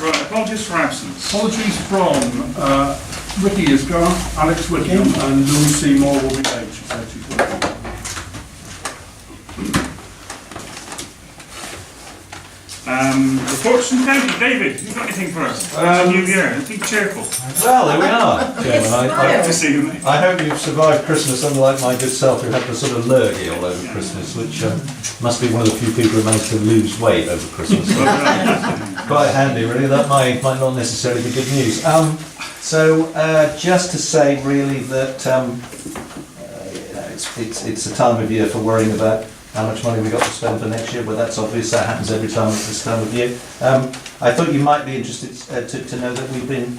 Right, apologies for absence. Apologies from Ricky Isgar, Alex Wickham and Louis Seymour will be late. Reports from County. David, you got anything for us? It's a new year. Anything cheerful? Well, there we are, Chairman. Good to see you, mate. I hope you've survived Christmas, unlike my good self who had the sort of lurgy all over Christmas, which must be one of the few people who managed to lose weight over Christmas. Quite handy, really. That might not necessarily be good news. Just to say, really, that it's a time of year for worrying about how much money we got to spend for next year, but that's obvious. That happens every time at this time of year. I thought you might be interested to know that we've been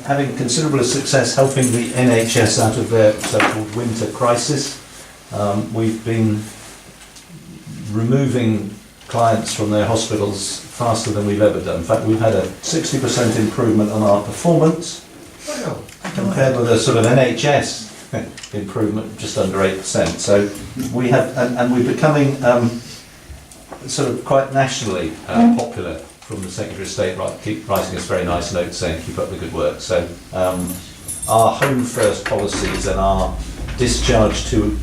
having considerable success helping the NHS out of their so-called winter crisis. We've been removing clients from their hospitals faster than we've ever done. In fact, we've had a 60% improvement on our performance compared with a sort of NHS improvement just under 8%. So we have, and we're becoming sort of quite nationally popular from the Secretary of State, keep writing us very nice notes saying keep up the good work. So our home first policies and our discharge to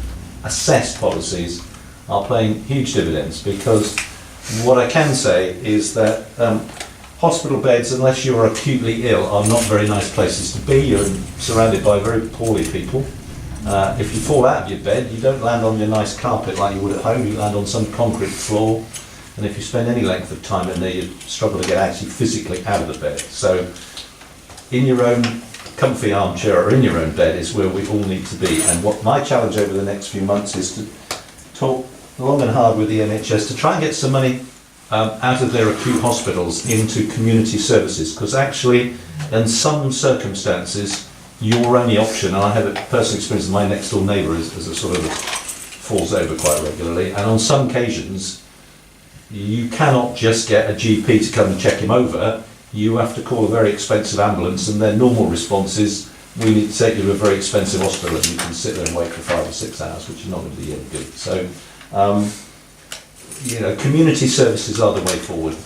assessed policies are paying huge dividends, because what I can say is that hospital beds, unless you're acutely ill, are not very nice places to be. You're surrounded by very poorly people. If you fall out of your bed, you don't land on your nice carpet like you would at home, you land on some concrete floor, and if you spend any length of time in there, you struggle to get actually physically out of the bed. So in your own comfy armchair or in your own bed is where we all need to be. And what my challenge over the next few months is to talk long and hard with the NHS to try and get some money out of their acute hospitals into community services, because actually in some circumstances your only option, and I have a personal experience, my next door neighbour is a sort of falls over quite regularly, and on some occasions you cannot just get a GP to come and check him over. You have to call a very expensive ambulance, and their normal response is, we need to take you to a very expensive hospital, and you can sit there and wait for 5 or 6 hours, which is not going to be any good. So community services are the way forward,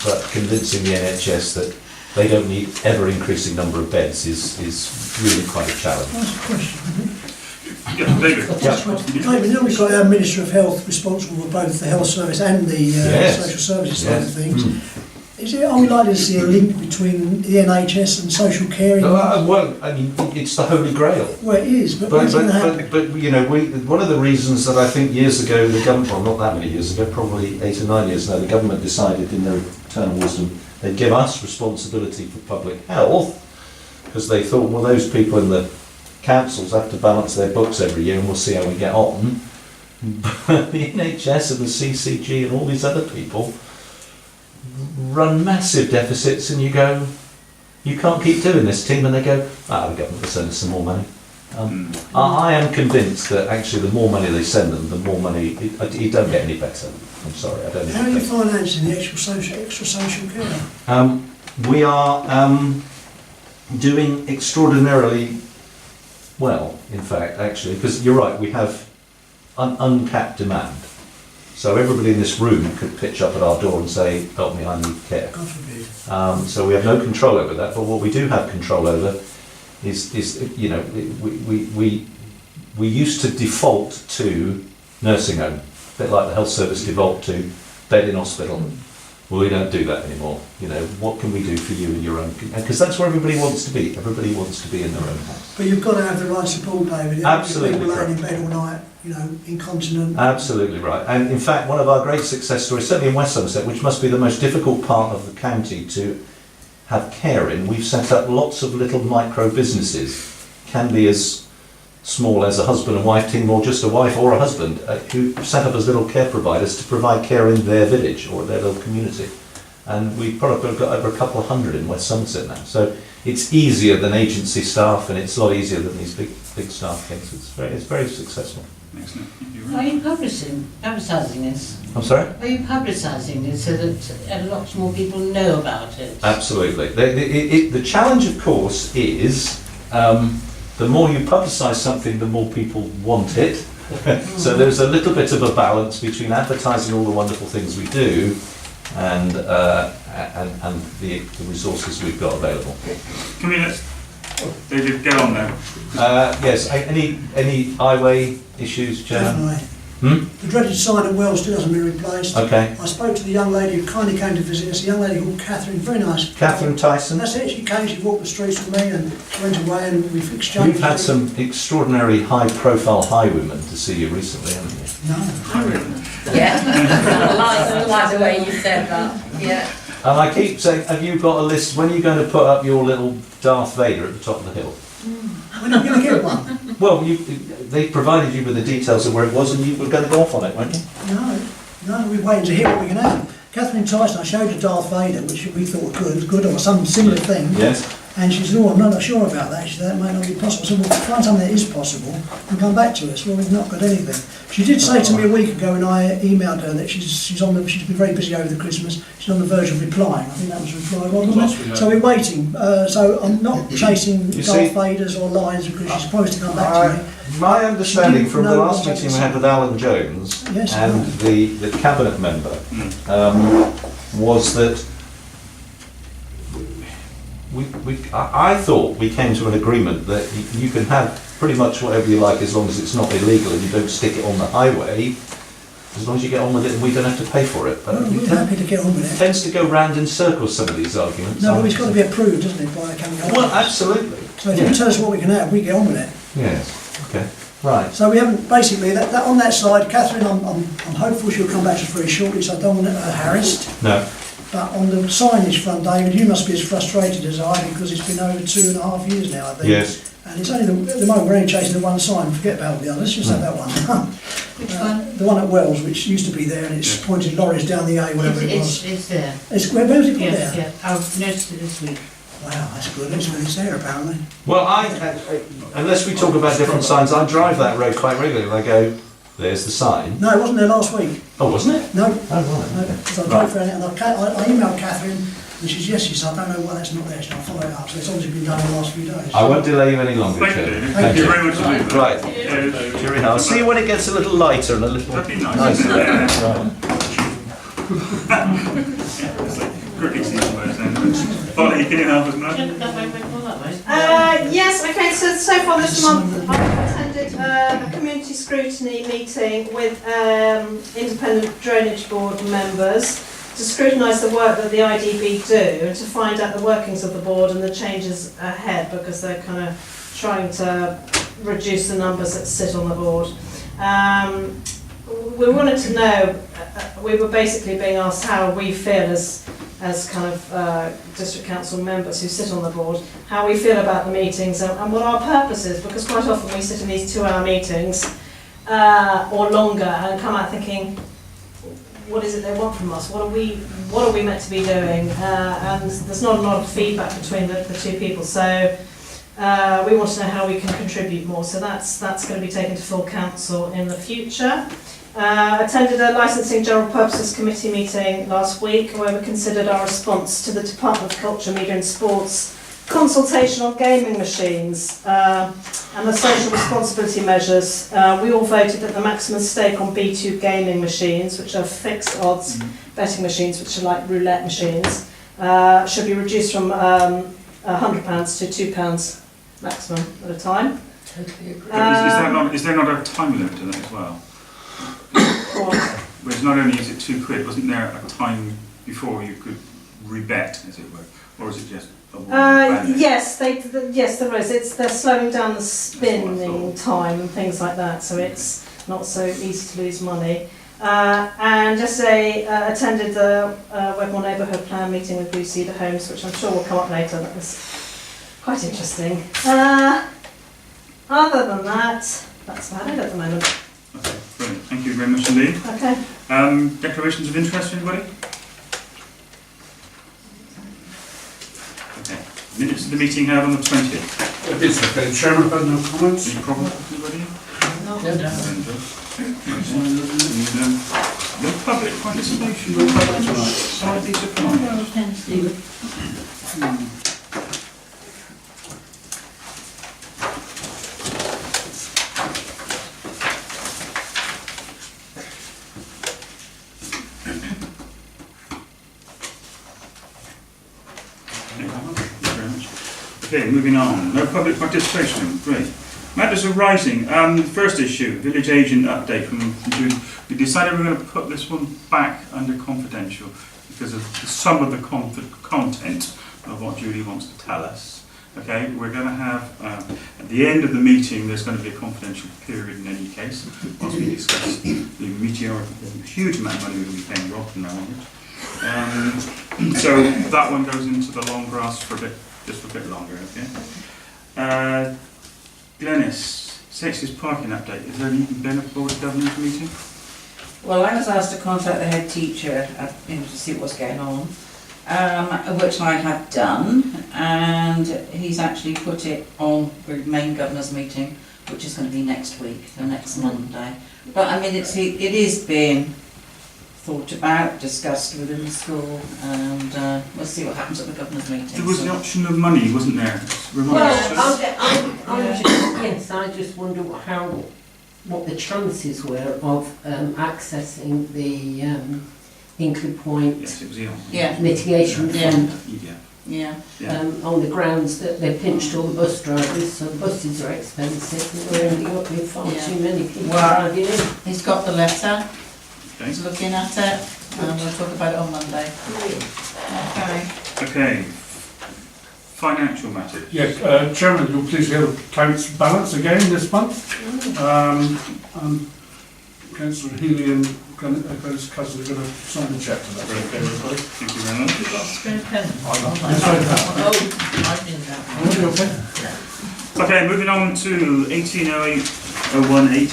but convincing the NHS that they don't need ever-increasing number of beds is really quite a challenge. That's a question. Yeah, David. David, now we've got our Minister of Health responsible for both the health service and the social services side of things. Are we likely to see a link between the NHS and social care? Well, I mean, it's the holy grail. Well, it is, but when's it going to happen? But one of the reasons that I think years ago the government, well, not that many years ago, probably 8 or 9 years ago, the government decided in their eternal wisdom they'd give us responsibility for public health, because they thought, well, those people in the councils have to balance their books every year and we'll see how we get on. But the NHS and the CCG and all these other people run massive deficits, and you go, you can't keep doing this, team, and they go, the government will send us some more money. I am convinced that actually the more money they send them, the more money, it don't get any better. I'm sorry, I don't know. How are you financing the extra social care? We are doing extraordinarily well, in fact, actually, because you're right, we have uncapped demand. So everybody in this room could pitch up at our door and say, help me, I need care. God forbid. So we have no control over that, but what we do have control over is we used to default to nursing home, a bit like the health service default to bed in hospital. Well, we don't do that anymore. What can we do for you in your own? Because that's where everybody wants to be. Everybody wants to be in their own house. But you've got to have the right support, David. Absolutely. People laying in bed all night, incontinent. Absolutely right. And in fact, one of our great success stories, certainly in West Somerset, which must be the most difficult part of the county to have care in, we've set up lots of little micro businesses, can be as small as a husband and wife team, or just a wife or a husband, who set up as little care providers to provide care in their village or their little community. And we've probably got over a couple of hundred in West Somerset now. So it's easier than agency staff, and it's a lot easier than these big staff things. It's very successful. Excellent. Are you publicising this? I'm sorry? Are you publicising this so that lots more people know about it? Absolutely. The challenge, of course, is the more you publicise something, the more people want it. So there's a little bit of a balance between advertising all the wonderful things we do and and the resources we've got available. Can we let David go on now? Yes, any highway issues, Chair? Definitely. Hmm? The dreaded sign at Wells still hasn't been replaced. Okay. I spoke to the young lady who kindly came to visit us, a young lady called Catherine, very nice. Catherine Tyson? And that's it, she came, she walked the streets with me and she went away and we've exchanged. You've had some extraordinary high-profile highwaymen to see you recently, haven't you? No. Yeah. I like the way you said that. Yeah. And I keep saying, have you got a list, when are you going to put up your little Darth Vader at the top of the hill? When are you going to get one? Well, they provided you with the details of where it was and you were going to go off on it, weren't you? No, we're waiting to hear what we can have. Catherine Tyson, I showed her Darth Vader, which we thought good or some similar thing. Yes. And she said, oh, I'm not sure about that. She said, that might not be possible. So we'll find something that is possible and come back to us. Well, we've not got anything. She did say to me a week ago when I emailed her that she's been very busy over the Christmas. She's on the verge of replying. I think that was a reply, wasn't it? So we're waiting. So I'm not chasing Darth Vaders or lines because she's promised to come back to me. My understanding from the last meeting we had with Alan Jones and the cabinet member was that I thought we came to an agreement that you can have pretty much whatever you like as long as it's not illegal and you don't stick it on the highway, as long as you get on with it and we don't have to pay for it. But we're happy to get on with it. Tends to go round in circles, some of these arguments. No, but it's got to be approved, doesn't it, by a county council? Well, absolutely. So if you tell us what we can have, we get on with it. Yes, okay, right. So we haven't, basically, that on that side, Catherine, I'm hopeful she'll come back to us very shortly, so I don't want her harassed. No. But on the signage front, David, you must be as frustrated as I, because it's been over 2.5 years now, I think. Yes. And it's only at the moment we're only chasing the one sign. Forget about all the others. Just have that one. Which one? The one at Wells, which used to be there, and it's pointed lorries down the A, whatever it was. It's there. Where was it put Yes, there? yeah. I've noticed it this week. Wow, that's good. It's there apparently. Well, unless we talk about different signs, I drive that road quite regularly. I go, there's the sign. No, it wasn't there last week. Oh, wasn't it? No. Oh, right. No, Okay. because I drove around it and I emailed Catherine and she's yes, she said, I don't know why that's not there, so I'll follow it up. So it's obviously been done in the last few days. I won't delay you any longer, Thank Chair. you, David. Thank Thank you very much indeed. Right. Cheerio. I'll see you when it gets a little lighter and a little That'd be nice. nicer. Yeah. Right. Cricket season words then. Polly, can you help us now? Yes, okay, so far this month I've attended a community scrutiny meeting with independent drainage board members to scrutinise the work that the IDB do and to find out the workings of the board and the changes ahead, because they're kind of trying to reduce the numbers that sit on the board. We wanted to know, we were basically being asked how we feel as kind of district council members who sit on the board, how we feel about the meetings and what our purpose is, because quite often we sit in these 2-hour meetings or longer and come out thinking, what is it they want from us? What are we meant to be doing? And there's not a lot of feedback between the two people, so we want to know how we can contribute more. So that's going to be taken to full council in the future. Attended a Licensing General Purposes Committee meeting last week where we considered our response to the Department of Culture, Media and Sports consultation on gaming machines and the social responsibility measures. We all voted that the maximum stake on B2 gaming machines, which are fixed odds betting machines, which are like roulette machines, should be reduced from £100 to £2 maximum at a time. Totally agree. Is there not a time limit to that as well? Whereas not only is it £2, wasn't there a time before you could rebet, as it were, or is it just a one? Yes, there is. They're slowing down the spinning time and things like that, so it's not so easy to lose money. And yesterday attended the Wedmore Neighbourhood Plan meeting with Blue Cedar Homes, which I'm sure will come up later. That was quite interesting. Other than that, that's about it at the moment. Okay, brilliant. Thank you very much indeed. Okay. Declarations of interest, anybody? Okay. Minutes of the meeting held on the 20th. It's okay, Chairman, I've had no comments. Any problems, anybody? No. And, no public participation, no public tonight. Slightly surprised. Thank you very much. Okay, moving on. No public participation. Great. Matters arising. First issue, village agent update from Judy. We decided we're going to put this one back under confidential because of some of the content of what Judy wants to tell us. Okay, we're going to have, at the end of the meeting, there's going to be a confidential period in any case, whilst we discuss the meteoric, huge amount of money we're going to be paying Rob from now onwards. So that one goes into the long grass for a bit, just for a bit longer, okay? Glenys, Sexes parking update. Is there any been a board of governors meeting? Well, I was asked to contact the head teacher to see what's going on, which I have done, and he's actually put it on the main governors meeting, which is going to be next week, the next Monday. But I mean, it is being thought about, discussed within the school, and we'll see what happens at the governors meeting. There was the option of money, wasn't there? I just wonder what the chances were of accessing the Hinkley Point Yes, it was Eon. Yeah. mitigation fund Yeah. on the grounds that they pinched all the bus drivers, so buses are expensive and we're ending up with far too many people driving in. He's got the letter, Okay. he's looking at it, and we'll talk about it on Monday. Okay. Okay. Financial matters. Yeah, Chairman, you'll please hear the accounts balance again this month. And Councillor Healy and Councillor Cousins are going to sign the cheque to that. Okay, everybody? Thank you very much. You've got a spare pen. Yes, I didn't have Okay. that. Okay, moving on to 1808-018.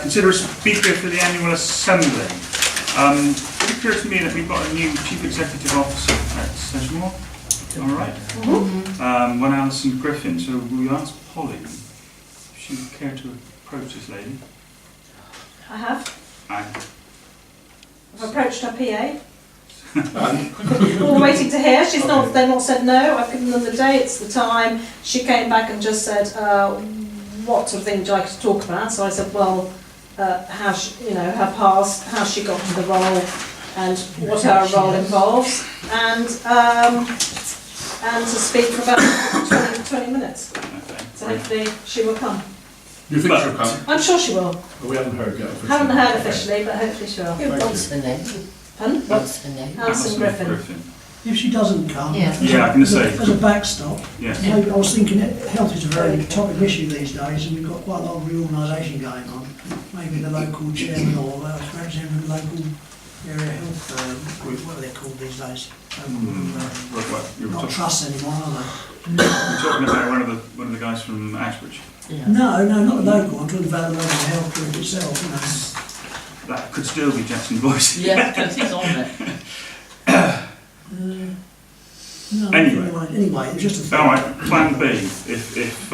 Consider a speaker for the annual assembly. It occurs to me that we've got a new chief executive officer at Sedgemoor. All right. One Alison Griffin. So we asked Polly if she would care to approach this lady. I have. And I've approached her PA. All waiting to hear. They've not said no. I've given them the dates, the time. She came back and just said, what sort of thing would you like to talk about? So I said, well, how she, her past, how she got to the role, and what her role involves, and to speak for about 20 minutes. okay. So hopefully she will come. You think she'll come? I'm sure she will. We haven't heard yet. officially. Haven't heard officially, but hopefully she will. What's her name? Pardon? What's her name? Alison Griffin. If she doesn't come, Yeah. Yeah, I can say. as a backstop, Yes. maybe I was thinking that health is a very topic issue these days, and we've got quite a lot of reorganisation going on. Maybe the local chairman or representative of the local area health group, what are they called these days? You were Not talking, trusts anymore, are you're talking about one of the guys from Ashbridge. they? No, not the local. I'm talking about the local health group itself. That could still be Jackson Boyce. Yeah, because he's on it. No, Anyway. it was just a All thought. right. Plan B. If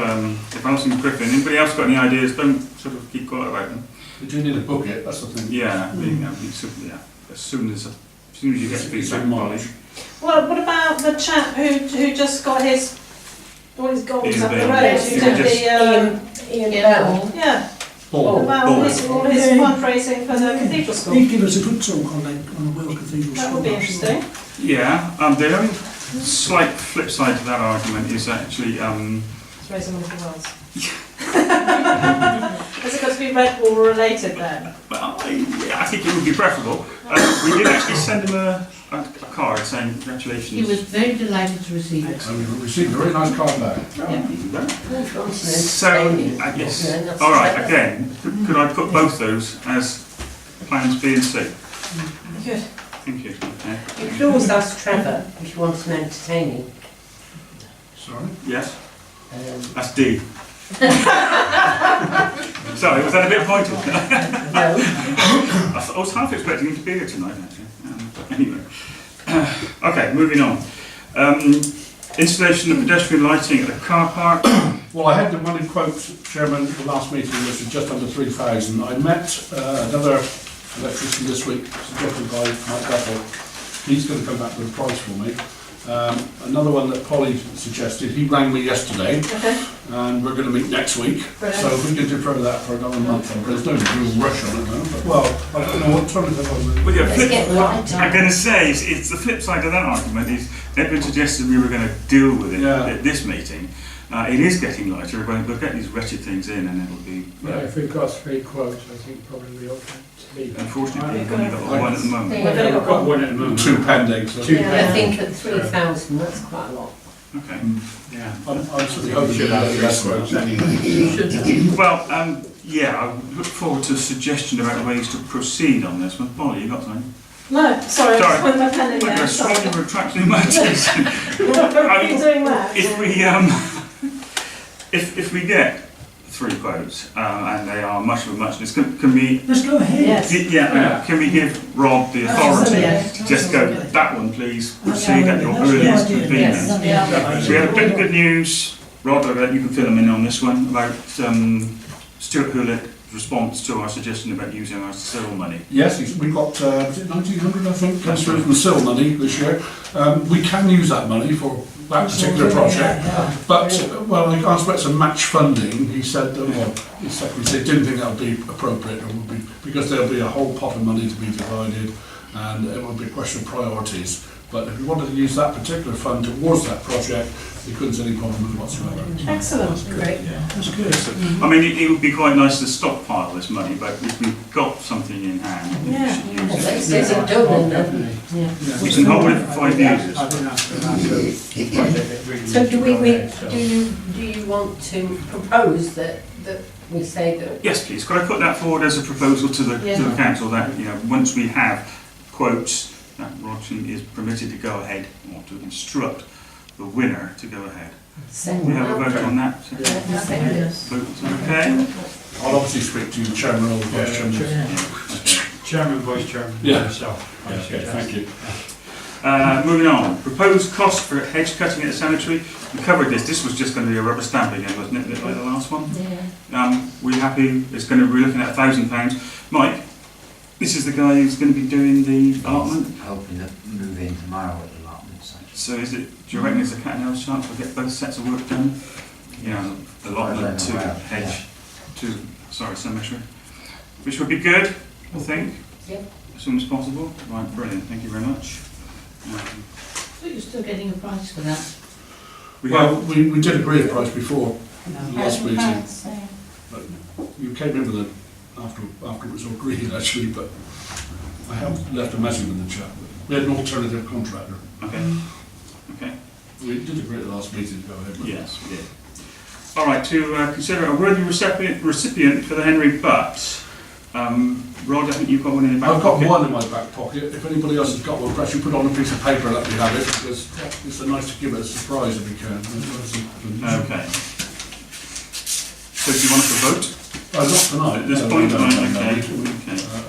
Alison Griffin. Anybody else got any ideas? Don't sort of keep quiet about them. We do need to book it, that's the thing. Yeah. As soon as you get feedback, Polly. Well, what about the chap who just got his goals Ian up the Bell. road? Yes, Who he did just- the Ian Bell. yeah. Paul. About all his fundraising for the cathedral school. He'd give us a good talk on the Wells Cathedral That School. would be I'm sure. interesting. Yeah. The only slight flip side to that argument is actually It's raising one of the wells. Has it got to be Redwall related then? well, I think it would be preferable. We did actually send him a card saying congratulations. He was very delighted to receive it. And we received a very nice card back. So, I guess. All right. Again, could I put both those as plans B and C? Good. Thank you. Okay. You could always ask Trevor if you want some entertaining. Sorry? Yes. That's D. Sorry, was that a bit pointed? No. I was half expecting him to be here tonight, actually. But anyway. Okay, moving on. Installation of pedestrian lighting at the car park. Well, I had the money quote, Chairman, at the last meeting, which was just under 3,000. I met another electrician this week, suggested by Mike Bethel. He's going to come back with a price for me. Another one that Polly suggested, he rang me yesterday, Okay, and we're going to meet next week. brilliant. So if we could defer that for another month, there's no real rush on it now, but well, I don't know what time is it on. Well, yeah, Let's get light I'm on. going to say, it's the flip side of that argument is Edwin suggested we were going to deal with it Yeah. at this meeting. It is getting lighter, we'll get these wretched things in and it'll be... Yeah, if we've got 3 quotes, I think probably we ought to leave it. Unfortunately, we've only got one at the moment. We're gonna We've got one at the moment. 2 pending, so. Two Yeah. I think at 3,000, that's quite a lot. Okay. Yeah. I'm certainly hoping Should that have that's 3 right. quotes anyway. Well, yeah, I look forward to a suggestion about ways to proceed on this one. Polly, you got something? No, sorry, I Sorry. just put my pen in Look, there, I sorry. slightly retracting my teeth. I've been doing that. If we, if we get 3 quotes, and they are much of a muchness, can we, Let's go ahead. Yes. can we give Rob the authority Absolutely. to just go, that one please, proceed at your earliest convenience? Yeah. We had a bit of good news, Rod, I bet you can fill them in on this one, about Stuart Hewlett's response to our suggestion about using our SIL money. Yes, we got, was it 1,900 I think, comes through from the SIL money this year. We can use that money for that particular project, but, well, I asked about some match funding, he said, well, his secretary said, didn't think that would be appropriate, it would be, because there'll be a whole pot of money to be divided, and it would be a question of priorities. But if we wanted to use that particular fund towards that project, we couldn't see any problem with it whatsoever. Excellent. Great. That's good. I mean, it would be quite nice to stockpile this money, but if we've got something in hand, we Yeah. should Well, use it. there's a done then. Yeah. We can hold it for 5 years. I think that's a project that really So needs do to we, go ahead, so. do you want to propose that we say that? Yes, please. Could I put that forward as a proposal to the Yeah. council that, you know, once we have quotes, that Roger is permitted to go ahead or to instruct the winner to go ahead. Send We have a that? vote on that. Send it. Vote, okay? I'll obviously speak to the chairman or the vice chairman. Chairman, vice chairman, Yeah. myself. I Okay, suggest. thank you. Moving on. Proposed cost for hedge cutting at the cemetery. We covered this. This was just going to be a rubber stamp again, wasn't it, like the last one? Yeah. We're happy. It's going to be looking at £1,000. Mike, this is the guy who's going to be doing the allotment. Hoping to move in tomorrow at the allotment site. So is it, do you reckon there's a cat and mouse chance we'll get both sets of work done? Yeah, allotment to hedge, to, sorry, cemetery. Which would be good, I think. Yep. As soon as possible. Right, brilliant, thank you very much. But you're still getting a price for that. We Well, have, we did agree a price before, last £1,000, meeting. so- You came in with it after it was agreed actually, but I have left a message with the chap. We had an alternative contractor. okay, okay, We did agree at the last meeting to go ahead with it. yes, we did. All right, to consider a worthy recipient for the Henry Butt. Rod, I think you've got one in your back I've got pocket. one in my back pocket. If anybody else has got one, perhaps you put on a piece of paper and let me have it, because it's so nice to give it a surprise if you can. Okay. So do you want us to vote? Not tonight. At this no, point, no, right, no, no. okay.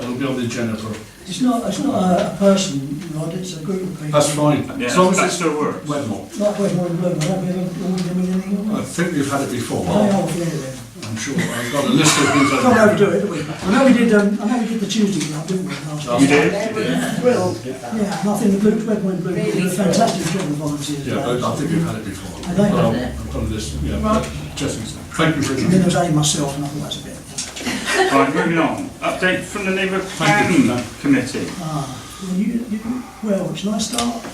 It'll be on the agenda for. It's not a person, Rod, it's a group of people. That's fine. Yeah, As long as that it's still works. Wedmore. Like Wedmore and Bloom, I don't really ordered them in anything. I think we've had it before. They are familiar. I'm sure. I've got a list of who's Can't overdo it, do we? I know we did the Tuesday club, didn't we? Last You year? did? Well, yeah, and I think the Blue, Wedmore and Bloom did a fantastic job of volunteers. Yeah, but I think we've had it before. Have they? But I've got a list, yeah. but Jesse, thank you very And then there much. was only myself, and I thought that's a bit. Right, moving on. Update from the Neighbourhood Thank you. Planning Committee. Well, shall I start?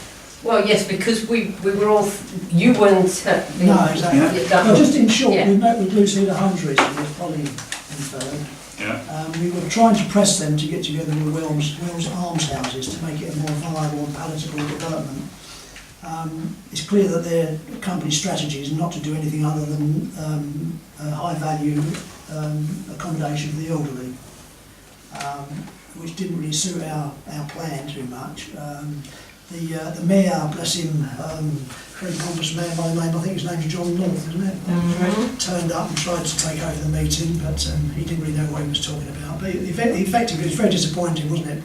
Well, yes, because we were all, you weren't at the... No, exactly. Yeah. that Well, one. just in short, Yeah. we met with Lucy the Homes recently, with Polly confirmed. Yeah. We were trying to press them to get together with Wells Almshouses to make it a more viable and palatable development. It's clear that their company strategy is not to do anything other than high value accommodation for the elderly, which didn't really suit our plan too much. The mayor, bless him, very pompous mayor by name, I think his name's John North, isn't it? Turned up and tried to take over the meeting, but he didn't really know what he was talking about. But effectively, it was very disappointing, wasn't it?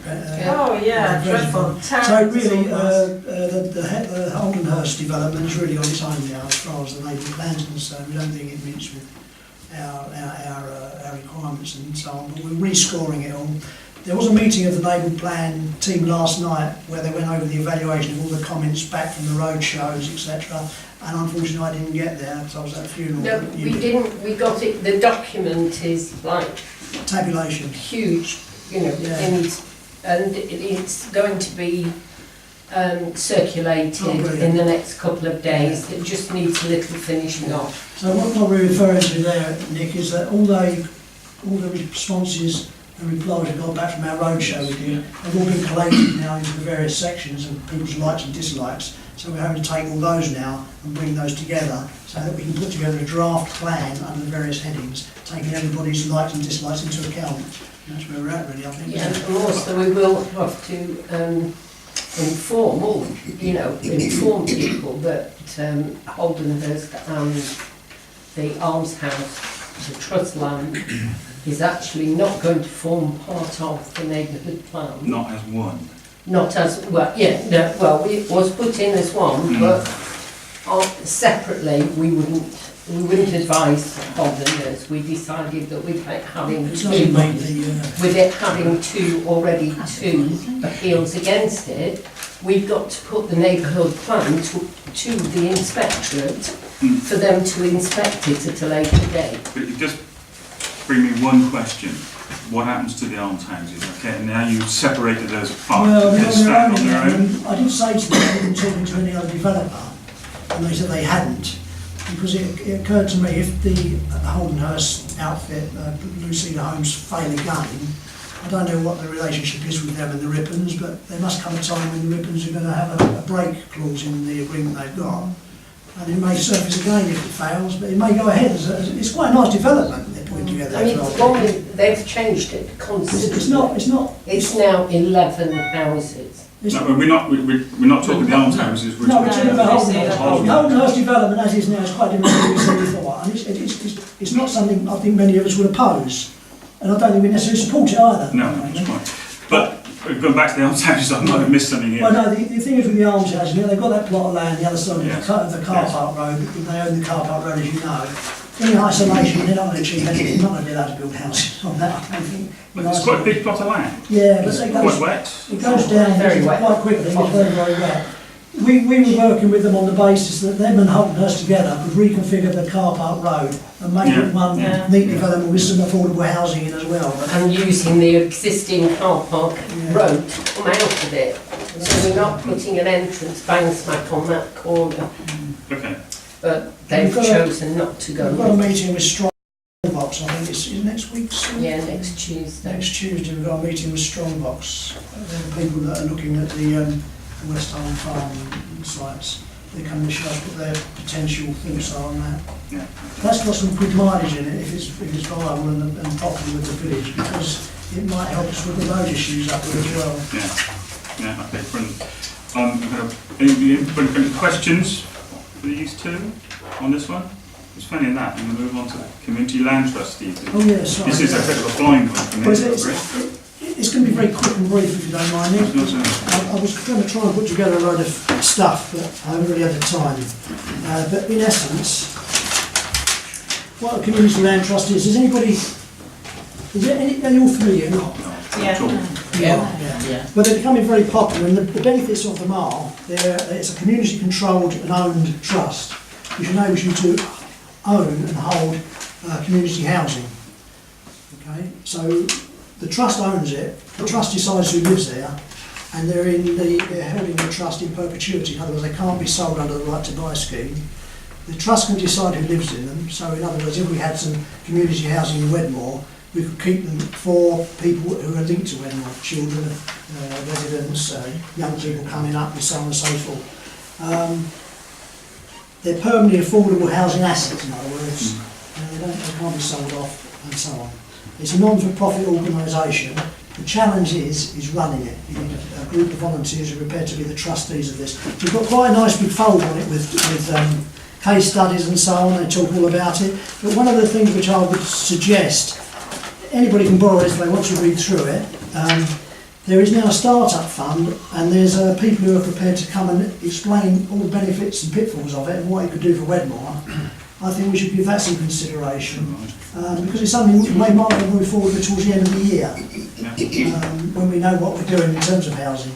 Oh, yeah, very dreadful. So Terrible really, disorganized. the Holdenhurst development is really on its own now as far as the neighbourhood plans are concerned. We don't think it meets with our requirements and so on, but we're rescoring it all. There was a meeting of the neighbourhood plan team last night where they went over the evaluation of all the comments back from the road shows, etc. And unfortunately I didn't get there because I was at a funeral. No, we didn't, we got it, the document is like Tabulation. huge, you know, Yeah. and it's going to be circulated Oh, brilliant. in the next couple of days. It just needs a little finishing off. So what we're referring to there, Nick, is that all the responses and replies we got back from our roadshow we did, have all been collated now into the various sections and people's likes and dislikes. So we're having to take all those now and bring those together so that we can put together a draft plan under the various headings, taking everybody's likes and dislikes into account. And that's where we're at, really, I think. Yeah, and also we will have to inform people that Holdenhurst and the almshouse, the trust land, is actually not going to form part of the neighbourhood plan. Not as one. Not as, well, yeah, no, well, it was put in as one, but separately we wouldn't advise Holdenhurst. We decided that with it having It doesn't make already two appeals against it, we've got to put the neighbourhood plan to the inspectorate for them to inspect it at a later date. But it just bring me one question. What happens to the almshouses? Okay, and now you've separated those apart. Well, They they're stand on on their own. I did say to them, I wasn't talking to any other developer, and they said they hadn't, because it occurred to me if the Holdenhurst outfit, Lucina Homes, fail again, I don't know what the relationship is with them and the Rippons, but there must come a time when the Rippons are going to have a break clause in the agreement they've got. And it may surface again if it fails, but it may go ahead. It's quite a nice development they're putting together. I mean, as well. they've changed it constantly. It's not. It's now 11 houses. No, we're not talking the almshouses. We're No, we're talking talking about Holdenhurst. Holdenhurst development as is now is quite different to what we said before, and it's not something I think many of us would oppose, and I don't think we necessarily support it either. No, that's right. But going back to the almshouses, I might have missed something here. Well, no, the thing is with the almshouses, they've got that plot of land the other side of Yes. the car Yes. park road, they own the car park road, as you know. In isolation, they're not going to achieve anything, they're not going to be allowed to build houses on that, I don't think. But it's quite a big plot of land. Yeah, but It's it quite goes, wet. it goes down Very wet. quite quickly, it's very, very wet. We were working with them on the basis that them and Holdenhurst together could reconfigure the car park road and make it one Yeah. neat development with some affordable housing in as well. But And using the existing car park road to come out of it. So we're not putting an entrance bang smack on that corner, Okay. but they've We've got a- chosen not to we've got a go. meeting with Strongbox, I think it's next week. Yeah, next Tuesday. Next Tuesday we've got a meeting with Strongbox. They're the people that are looking at the West Holm Farm sites. They're coming to show us what their potential thoughts are on that. Yeah. That's got some good mileage in it if it's viable and popular with the village, because it might help us with the road issues up there as well. Yeah. Yeah. Okay. Brilliant. Any questions for these two on this one? It's funny in that. I'm going to move on to the community land trustees. Oh yeah, sorry. This is a bit of a blind one for me. Well, Chris. it's going to be very quick and brief if you don't mind, Nick. It's not so- I was going to try and put together a load of stuff, but I haven't really had the time. But in essence, what a community land trust is are you all familiar? Not? Yeah. Yeah. Well, they're becoming very popular, and the benefits of them are it's a community-controlled and owned trust, which enables you to own and hold community housing. Okay, so the trust owns it. The trust decides who lives there, and they're holding the trust in perpetuity. In other words, they can't be sold under the right to buy scheme. The trust can decide who lives in them. So, in other words, if we had some community housing in Wedmore, we could keep them for people who are linked to Wedmore, children, residents, young people coming up, and so on and so forth. They're permanently affordable housing assets, in other words. They can't be sold off, and so on. It's a non-for-profit organisation. The challenge is running it. You need a group of volunteers who are prepared to be the trustees of this. We've got quite a nice big folder on it with case studies and so on. They talk all about it. But one of the things which I would suggest, anybody can borrow it if they want to read through it. There is now a start-up fund, and there's people who are prepared to come and explain all the benefits and pitfalls of it and what it could do for Wedmore. I think we should give that some consideration. Because it's something we might want to move forward with towards the end of the year, when we know what we're doing in terms of housing.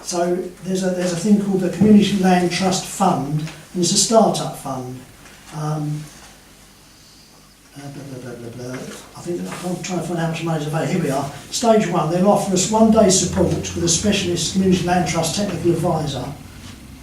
So there's a thing called the Community Land Trust Fund, and it's a start-up fund. I think I'm trying to find out how much money is available. Here we are. Stage 1, they'll offer us 1 day support with a specialist Community Land Trust technical advisor.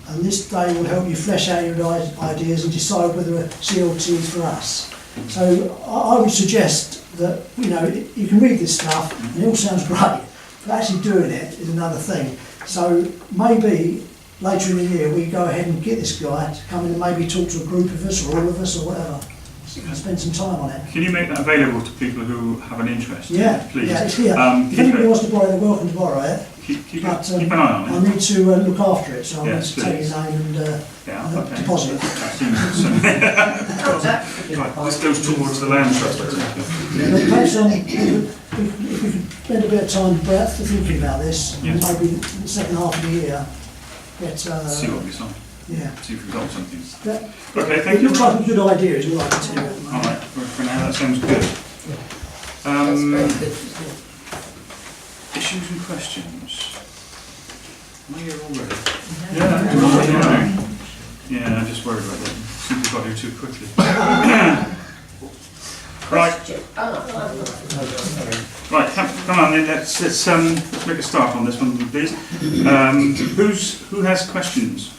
And this day will help you flesh out your ideas and decide whether a CLT is for us. So I would suggest that, you know, you can read this stuff and it all sounds great, but actually doing it is another thing. So maybe later in the year we go ahead and get this guy to come in and maybe talk to a group of us or all of us or whatever and spend some time on it. Can you make that available to people who have an interest? Yeah, please. yeah, it's here. If anybody wants to borrow it, they're welcome to borrow it. Keep But an eye on it. I need to look after it, so I need Yes, to take please. your name and Okay. deposit. That seems right, this goes towards the land trust, I think. Perhaps if we could spend a bit of time, Brett, thinking about this, Yes. maybe in the second half of the year, get, See what we decide. yeah. See if we've got something. That, Okay, thank it you. looks like a good idea, is all I can tell you. All right, for now that sounds good. That's very good, isn't it? Issues and questions. Am I here already? Yeah, I'm just worried about that. Seems we got here too quickly. Right, right, come on then, let's make a start on this one, please. Who has questions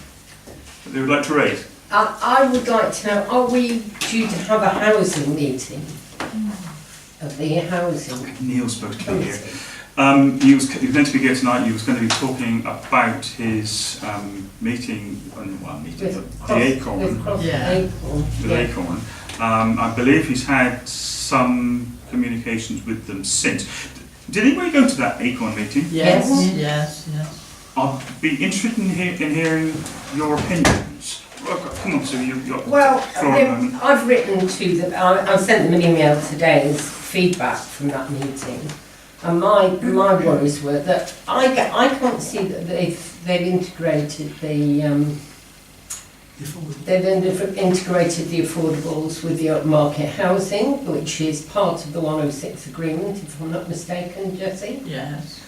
that they would like to raise? I would like to know, are we due to have a housing meeting? Of the housing? Neil's supposed to be here. He was meant to be here tonight. He was going to be talking about his meeting, the Acorn. With Acorn. With Acorn. I believe he's had some communications with them since. Did anybody go to that Acorn meeting? Yes. Yes. I'd be interested in hearing your opinions. Well, come on, Sue, you've got Well, the floor at the moment. I've written to them, I sent them an email today as feedback from that meeting. And my worries were that I can't see that they've integrated the affordables with the upmarket housing, which is part of the 106 agreement, if I'm not mistaken, Jessie. Yes.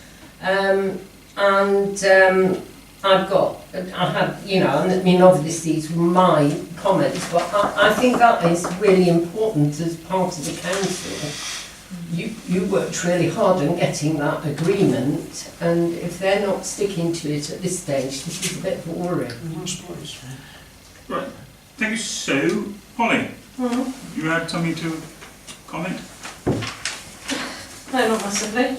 Obviously these were my comments, but I think that is really important as part of the council. You worked really hard on getting that agreement, and if they're not sticking to it at this stage, this is a bit of a worry. Right. Thank you, Sue. Holly, you had something to comment? No, not massively.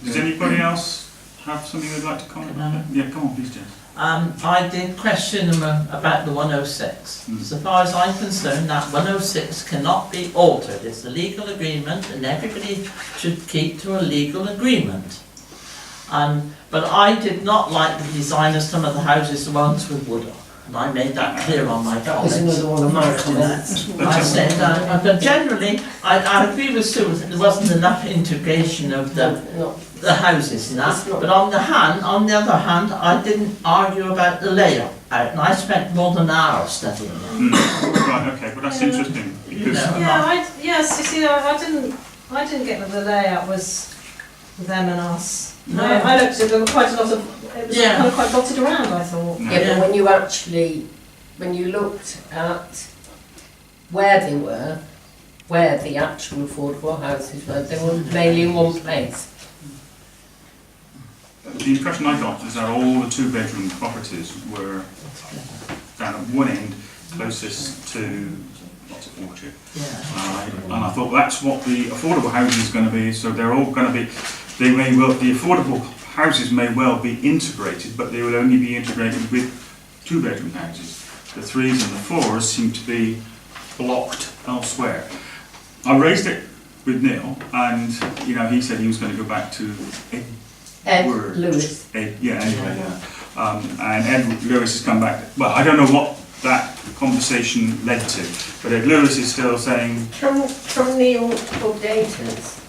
Does anybody else have something they'd like to comment on? Yeah, come on, please, Jess. I did question them about the 106. So far as I'm concerned, that 106 cannot be altered. It's a legal agreement and everybody should keep to a legal agreement. But I did not like the design of some of the houses, the ones with wood on. And I made that clear on my That was comments. another one of my comments. I said, but generally, I agree with Sue that there wasn't enough integration of the houses and that. But on the other hand, I didn't argue about the layout. And I spent more than an hour studying it. Right, okay, well that's interesting because Yes, you see, I didn't get that the layout was them and us. No. I looked at it, there were quite a lot of, it was kind of quite dotted around, I thought. No. Yeah, but when you looked at where they were, where the actual affordable houses were, they were mainly in one place. the impression I got is that all the 2-bedroom properties were down at one end, closest to Orchard. And I thought that's what the affordable housing is going to be. So they're all going to be. The affordable houses may well be integrated, but they will only be integrated with 2-bedroom houses. The 3s and the 4s seem to be blocked elsewhere. I raised it with Neil, and he said he was going to go back to Ed Lewis. And Ed Lewis has come back. Well, I don't know what that conversation led to, but Ed Lewis is still saying. Can Neil update us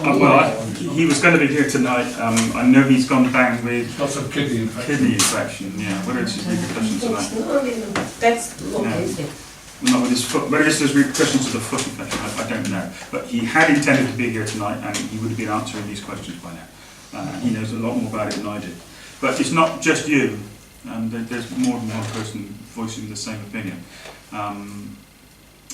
He was going to be here tonight. I know he's gone down with Got some kidney infection. kidney infection. Yeah, whether it's his repercussions tonight. It's not in the best look, No. is it? Not with his foot. Whether it's his repercussions of the foot infection, I don't know. But he had intended to be here tonight, and he would have been answering these questions by now. He knows a lot more about it than I do. But it's not just you. There's more than one person voicing the same opinion.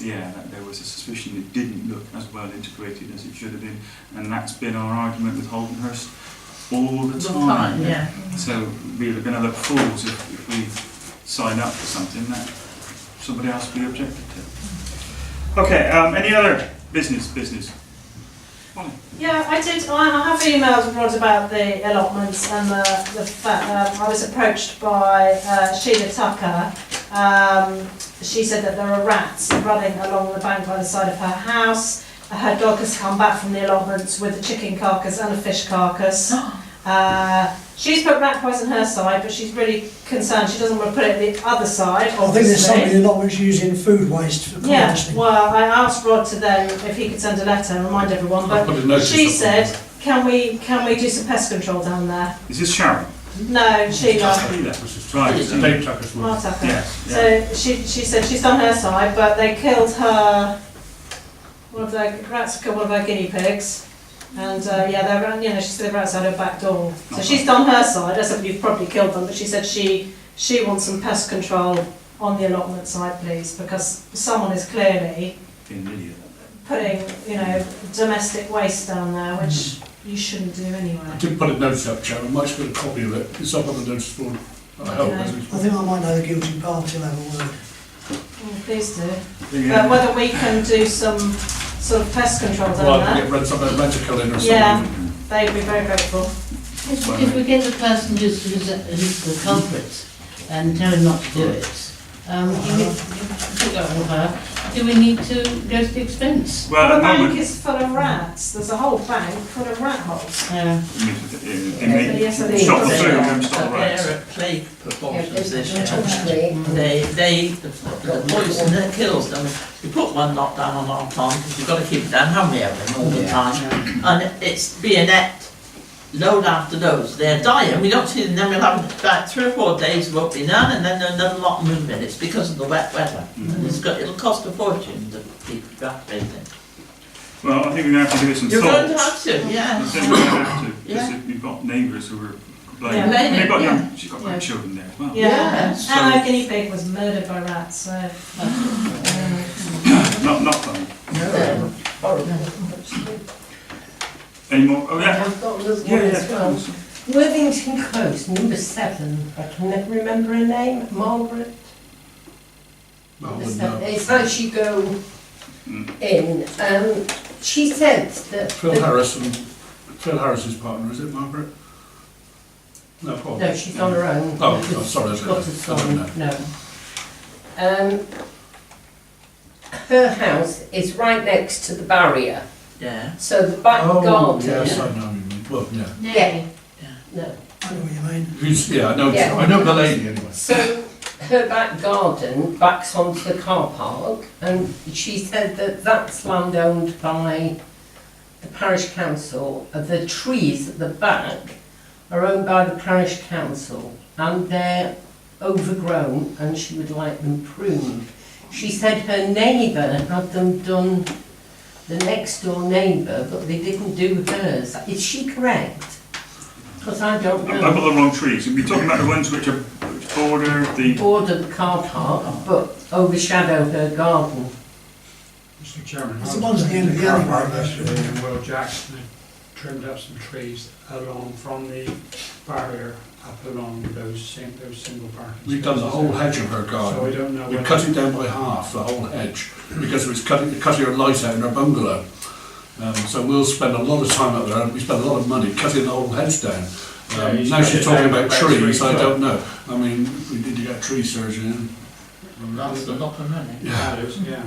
That there was a suspicion it didn't look as well integrated as it should have been, and that's been our argument with Holdenhurst all the time. Yeah. So we're going to look fools if we sign up for something that somebody else will be objected to. Okay, any other business? Molly? Yeah, I did. I have emailed Rod about the allotments and the fact I was approached by Sheila Tucker. She said that there are rats running along the bank by the side of her house. Her dog has come back from the allotments with a chicken carcass and a fish carcass. She's put rat poison her side, but she's really concerned. She doesn't want to put it the other side. I think there's somebody in Longwich using food waste for Yeah, composting. well, I asked Rod to then if he could send a letter and remind everyone, I'll put a but notice she up. said, can we do some pest control down there? Is this Sharon? No, Sheila. Right. Dave Tucker's one. Mark Tucker. Yes. Yeah. So she said she's done her side, but they killed her. One of the rats killed one of her guinea pigs, and she said the rats had her back door. So she's done her side. I said you've probably killed them, but she said she wants some pest control on the allotment side, please, because someone is clearly Being an idiot. putting domestic waste down there, which you shouldn't do anyway. I did put a notice up, Chairman. Mike's got a copy of it. It's up on the notice board. I hope. Okay. hasn't I it? think I might know the guilty party will have a word. Please do. Yeah. But whether we can do some sort of pest control down Well, I there, can get some rent-a-kill in or something. Yeah. they'd be very grateful. If we get the person who's the culprit and tell him not to do it, do we need to go to the expense? Well, the at the bank moment, is full of rats. There's a whole bank full of rat holes. they may Yes, I think stop the so. food and stop the rats. They're at plague proportions this year. Actually, The poison that kills them. We put one knot down on our pond because you've got to keep it down, haven't we, Evan, all the time? And it's bayonet, load after loads. They're dying, we don't see them, then we'll have about 3 or 4 days won't be none, and then another lot moving. It's because of the wet weather. And it'll cost a fortune to keep evaporating. Well, I think we're going to have to give it some You're thought. going to have to, I yeah. think we're going to have to, because Yeah. we've got neighbours who are complaining. Yeah. And they've got Yeah. young, she's got grandchildren there as well. Yeah, So- and our guinea pig was murdered by rats, so... Not funny. Any more? Oh, yeah. I've got another one Yeah, as yeah. well. Worthington Close, number 7. I can never remember her name. Margaret. I Number wouldn't 7. know. It's as you go in. She said that. Phil Harris's partner, is it, Margaret? No, Paul. No, she's on her own. Oh, sorry, She's got a I son. don't know. No. Her house is right next to the barrier. Yeah. So the back Oh, garden. yes, I know what you mean. Well, yeah. Yeah. No. I know what you mean. I know. Yeah. I know the lady anyway. So her back garden backs onto the car park, and she said that that's land owned by the parish council. The trees at the back are owned by the parish council, and they're overgrown, and she would like them pruned. She said her neighbour had them done, the next door neighbour, but they didn't do hers. Is she correct? Because I don't I've know. got the wrong trees. We're talking about the ones which border the... Border the car park, but overshadow her garden. Mr Chairman, It's the ones at the end of the alleyway, yesterday in Will Jackson had trimmed up some trees along from the barrier up along those single parking spaces. We've done the whole hedge of her So I garden. don't know We whether... cut it down by half, the whole hedge, because it was cutting her light out in her bungalow. So we'll spend a lot of time up there, and we spend a lot of money cutting the whole hedge down. Yeah, he's Now cut she's it talking down about about trees, 3 I foot. don't know. I mean, we need to get a tree surgeon in. That's a lot of money. Yeah. That is, yeah.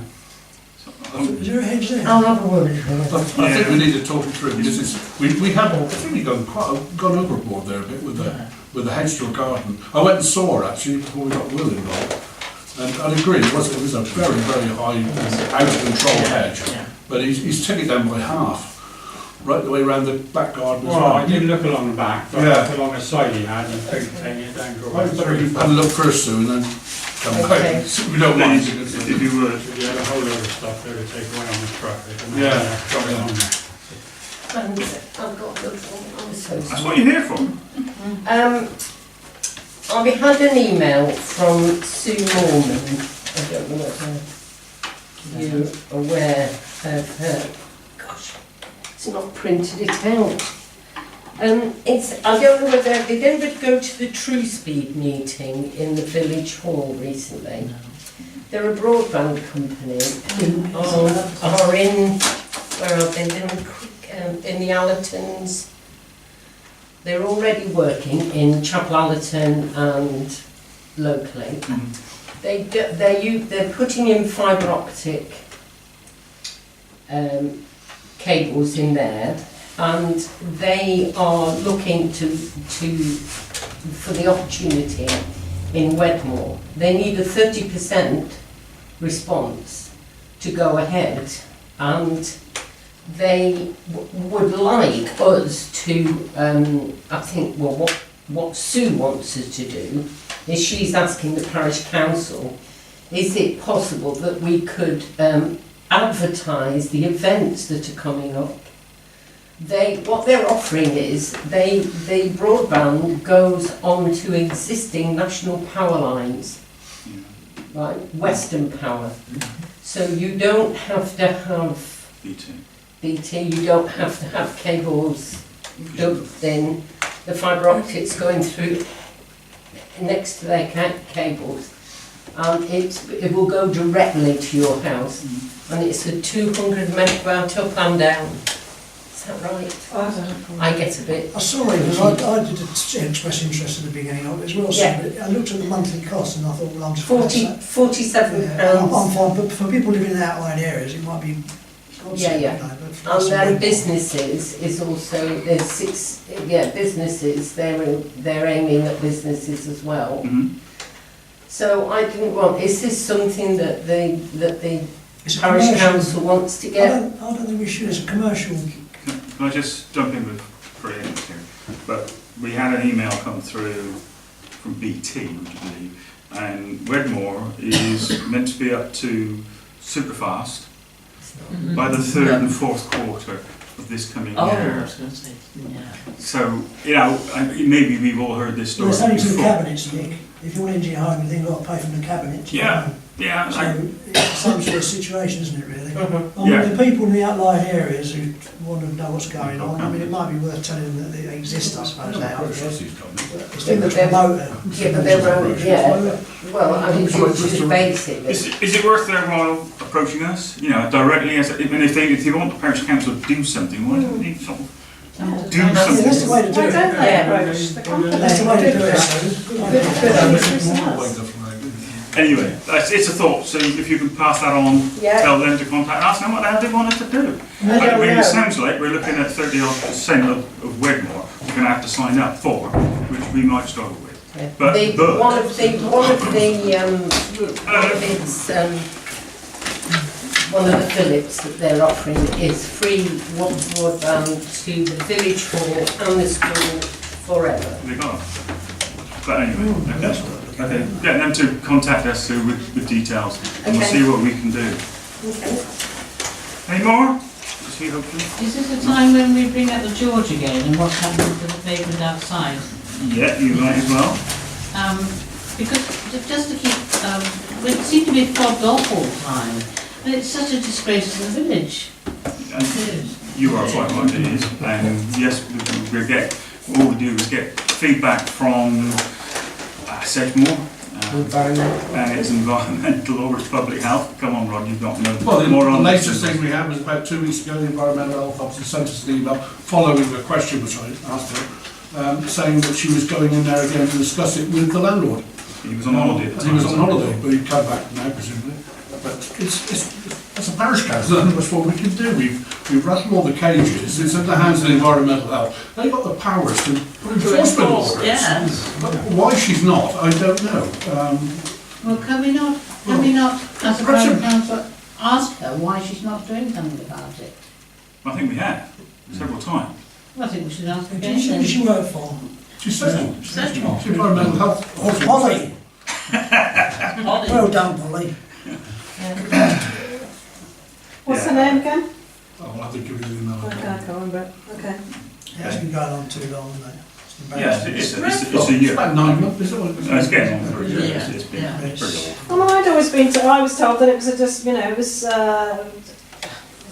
Is there a hedge there? I'll have a word with her. I think we need to talk it through, because we have really gone overboard there a bit with the hedge to a garden. I went and saw her actually before we got Will involved, and I'd agree, it was a very, very high, out of control hedge, Yeah. but he's taken it down by half. right the way around the back garden as Well, well. I did look along the back, but Yeah. along the side he had, and taking it down. go I'd better through. have a look first, Sue, and then come Okay. back. We don't mind. If you would. You had a whole load of stuff there to take away on the truck. They didn't Yeah. have to drop it on there. And I've got the I'm so That's sorry. what you're here for. I had an email from Sue Mormon. I don't know whether you're aware of her. Gosh, it's not printed it out. I don't know whether did anybody go to the True Speed meeting in the village hall recently? They're a broadband company who are in, where are they? They're in the Allertons. They're already working in Chapel Allerton and locally. They're putting in fibre optic cables in there, and they are looking for the opportunity in Wedmore. They need a 30% response to go ahead, and they would like us to, I think, well, what Sue wants us to do is she's asking the parish council, is it possible that we could advertise the events that are coming up? What they're offering is, the broadband goes onto existing national power lines, right, Western Power. So you don't have to have BT, you don't have to have cables dumped in, the fibre optics going through next to their cables. It will go directly to your house, and it's a 200 megawatt up and down. Is that right? I get a bit. I saw it, because I did express interest at the beginning of it as well, so Yeah. but I looked at the monthly cost and I thought, well, I'm just... 47 Yeah, I'm pounds. fine, but for people living in outlying areas, it might be... Yeah, yeah. You know, but for And us then in- businesses is also, there's businesses, they're aiming at businesses as well. Mhm. So I didn't want, is this something that the It's a parish commercial- council wants to I get? don't think we should, it's a commercial... Can I just jump in with preempt here? But we had an email come through from BT, would you believe, and Wedmore is meant to be up to superfast by the third and fourth quarter of this coming Oh, I year. was going to say, yeah. So, you know, maybe we've all heard this Well, story it's only two before. cabinets, Nick. If you want to engineer home, you think you've got to pay for the cabinet. to Yeah. go home. Yeah, So it's the same sort of situation, isn't it, really? Mhm. I mean, Yeah. the people in the outlying areas who want to know what's going on, I mean, it might be worth telling them that they exist, I suppose, now. It's Yeah, but to they're- promote it. Yeah, but they're, well, I mean, just basically. Is it worth their while approaching us? You know, directly as if they want the parish council to do something, why don't they sort of do Yeah, that's the something? way to do Why it. don't they Yeah. approach the company? That's the way to do it. Sue. Good idea. Anyway, it's a thought, so if you can pass that on, Yeah. tell them to contact us and what the hell they want us to do. I don't mean, know. it sounds like we're looking at 30% of Wedmore we're going to have to sign up for, which we might struggle with. Yeah. But- but- one of its one of the fillets that they're offering is free broadband to the village hall and the school forever. They got 'em. But anyway, okay. Get them to contact us Sue, with details and we'll Okay. see what we can do. Okay. Any more? See, hopefully. Is this the time when we bring up the George again and what's happening to the pavement outside? Yeah, you might as well. Because just to keep, we seem to be fobbed off all the time, and it's such a disgrace to the village. And you are quite right, it is. And yes, we get, all we do is get feedback from Sedgmore. Environmental. And it's environmental or it's public health. Come on, Rod, you've got no Well, more the on this. latest thing we had was about 2 weeks ago, the Environmental Health Officer sent us an email following the question which I asked her, saying that she was going in there again to discuss it with the landlord. He was on holiday at the He time. was on holiday, but he'd come back now, presumably. But it's a parish council, there's not much more we can do. We've rattled all the cages, it's in the hands of the Environmental Health. They've got the powers to put enforcement orders. Yeah. But why she's not, I don't know. Well, can we not, as a perhaps parish council, ask her why she's not doing something about it? I think we have. several times. I think we should ask Who again did then. she work for? She's social. She's Social. environmental health. Oh, Polly. Holly. Well done, Polly. What's Yeah. her name again? Oh, I'll have to give you the email. Okay, I can't remember. Okay. It's been going on too long, hasn't it? It's Yeah, embarrassing. it's a year. It's about 9 months, is it? It's getting on for a year. Yeah. It's been Yeah. pretty awful. Well, I'd always been I was told that it was just, it was, the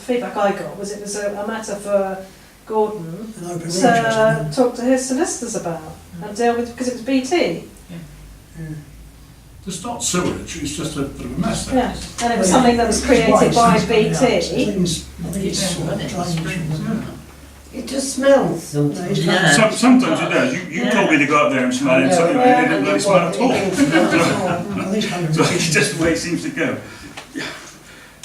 feedback I got was it was a matter for Gordon An open to register. talk to his solicitors about and deal with, because it was BT. It's not sewage, it's just a bit of a mess there. Yeah, and it was something that was created by I think it's Yeah, but it's drainage. It just smells sometimes. Yeah. Sometimes it does. You told me to go up there and smell it, so it didn't really smell at all. So it's just the way it seems to go.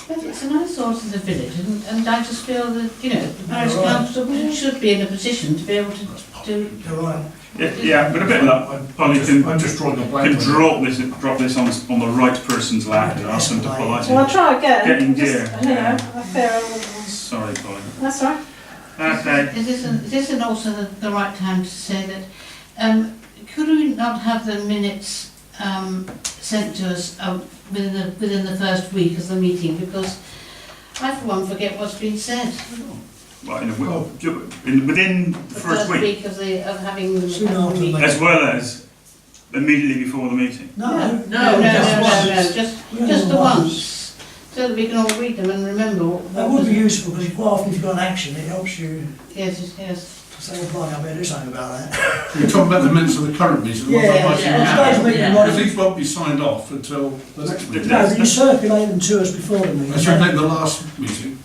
But it's an eyesore to the village, and I just feel that, the parish council should be in a position to be able to You're right. Yeah, but a bit of luck. Polly I'm just drawing a blank. can drop this on the right person's lap and ask them to pull it Well, I'll in. try again. Getting Just, dear. I fear Sorry, Polly. that's right. Okay. Is this also the right time to say that, could we not have the minutes sent to us within the first week of the meeting? Because I, for one, forget what's been said. Well, within the first week, of having the Soon after the meeting. as well as immediately before the meeting. No, No, just just the once, so that we can all read them and remember what that would be useful because quite often if you've got an action, it helps you Yes. to say, well, blimey, I better do something about that. You're talking about the minutes of the current meeting, the ones I might yeah. email. Yeah. Because these won't be signed off until the next meeting. No, but you circulate them to us before the meeting. I circulate the last meeting.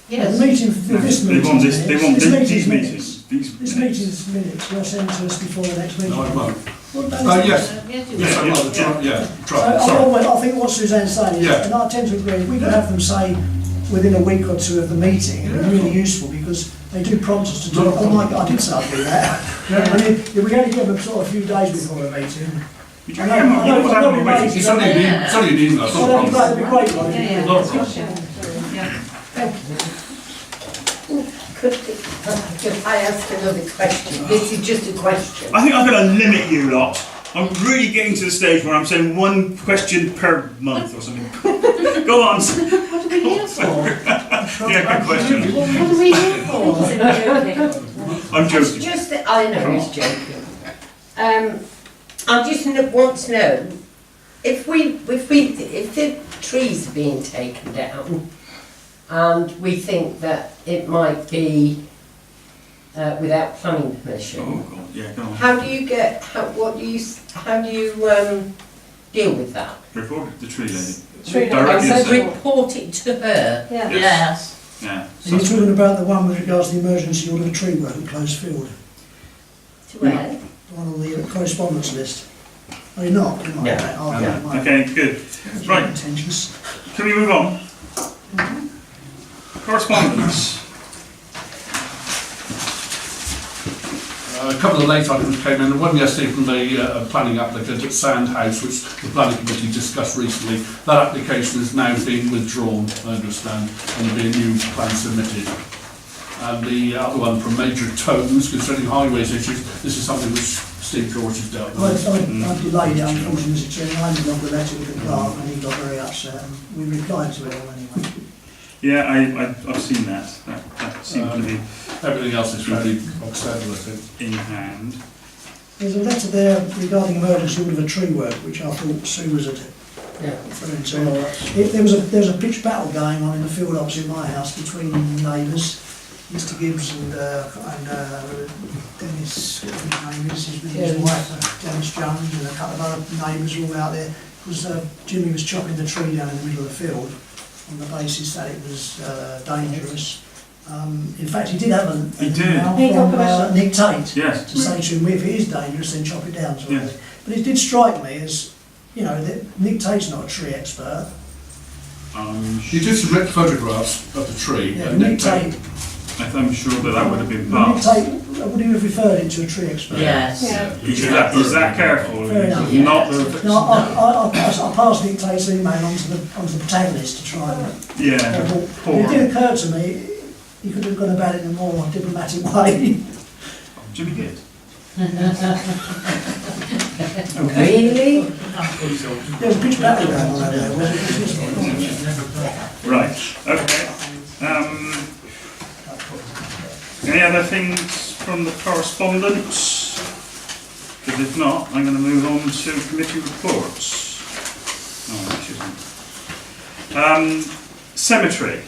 Yes. The meeting for this They meeting. want this. They want this these meeting's meetings. These This minutes. meeting's minutes were sent to us before the next meeting. No, I won't. Well, Yes. Yes, it Yes, I will. will. Try. Yeah, try. I Sorry. think what Suzanne's saying is, Yeah. and I tend to agree, we can have them say within a week or two of the meeting, it'd be really useful because they do prompt us to do it. Oh my God, I did say I'd do that. I mean, if we only give them sort of a few days before the meeting. You don't know what's happening with meetings. It's only it's only an email. It's not a Well, problem. that'd be great, wouldn't it? Yeah, Not a problem. yeah. Could I ask another question? This is just a question. I think I'm going to limit you lot. I'm really getting to the stage where I'm saying one question per month or something. Go on. What are we here for? Yeah, good question. What are we here for? I'm joking. Just that I know he's joking. I just want to know if the trees are being taken down, and we think that it might be without planning permission. Oh God, yeah, go on. How do you deal with that? Report the tree lady. Tree Directly lady. yourself. Report it to her. Yeah. Yes. Yeah. So you're talking about the one with regards to the emergency order of tree work at Close Field, To where? the one on the correspondence list. Are you not? You might No. be. Oh, No. yeah, might. Okay, good. That's Right. contentious. Can we move on? Correspondence. A couple of late items came in. One yesterday from the planning applicant at Sandhouse, which the planning committee discussed recently. That application is now being withdrawn, I understand, and there'll be a new plan submitted. And the other one from Major Tones concerning highways issues. This is something which Steve George has dealt with. I delayed it, unfortunately, Mr. Chairman. I hadn't got the letter with the clerk and he got very upset and we replied to it all anyway. Yeah, I've seen that. That seemed to be Everything else is fairly obscure, I think. in hand. There's a letter there regarding emergency order of tree work, which I thought Sue was referring to. There's a pitched battle going on in the field opposite my house between neighbours, Mr Gibbs and Dennis, whatever his name is, he's with his wife, Dennis Jones, and a couple of other neighbours all out there, because Jimmy was chopping the tree down in the middle of the field on the basis that it was dangerous. In fact, he did have an He did. email He got from permission. Nick Tate Yes. to say to him, if it is dangerous, then chop it down. Sort of Yeah. thing. But it did strike me as, that Nick Tate's not a tree expert. He did submit photographs of the tree. Yeah, and Nick Tate, I'm sure that would have been Nick passed. Tate, would he have referred it to a tree expert? Yes. Yeah. He's that careful. Fair enough. He's not the. No, I passed Nick Tate's email onto the protagonist to try and... Yeah. But Poor. it did occur to me, he could have gone about it in a more diplomatic way. Jimmy did. Really? There was pitch battle going on over there, wasn't it? Right, okay. Any other things from the correspondence? Because if not, I'm going to move on to committee reports. Oh, that shouldn't. Cemetery.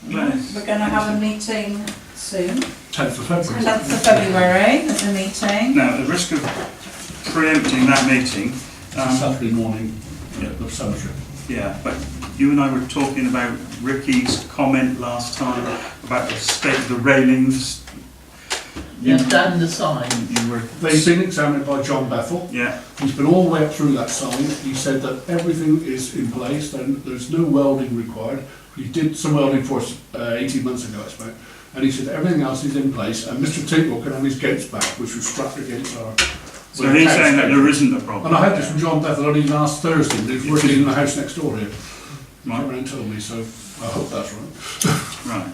Glenys. We're going to have a meeting soon. 10th of February. 10th of February, there's a meeting. Now, at the risk of preempting that meeting, Saturday morning, the cemetery. yeah, but you and I were talking about Ricky's comment last time about the state of the railings. Yeah, down the sign. You were, They've been examined by John Bethel. yeah, He's been all the way up through that sign. He said that everything is in place, there's no welding required. He did some welding for us 18 months ago, I suppose. And he said everything else is in place, and Mr. Tinkle can have his gates back, which was struck against our... so he's saying that there isn't a problem. And I had this from John Bethel only last Thursday, but he was working in the house next door here. He Right. came around and told me, so I hope that's right. Right.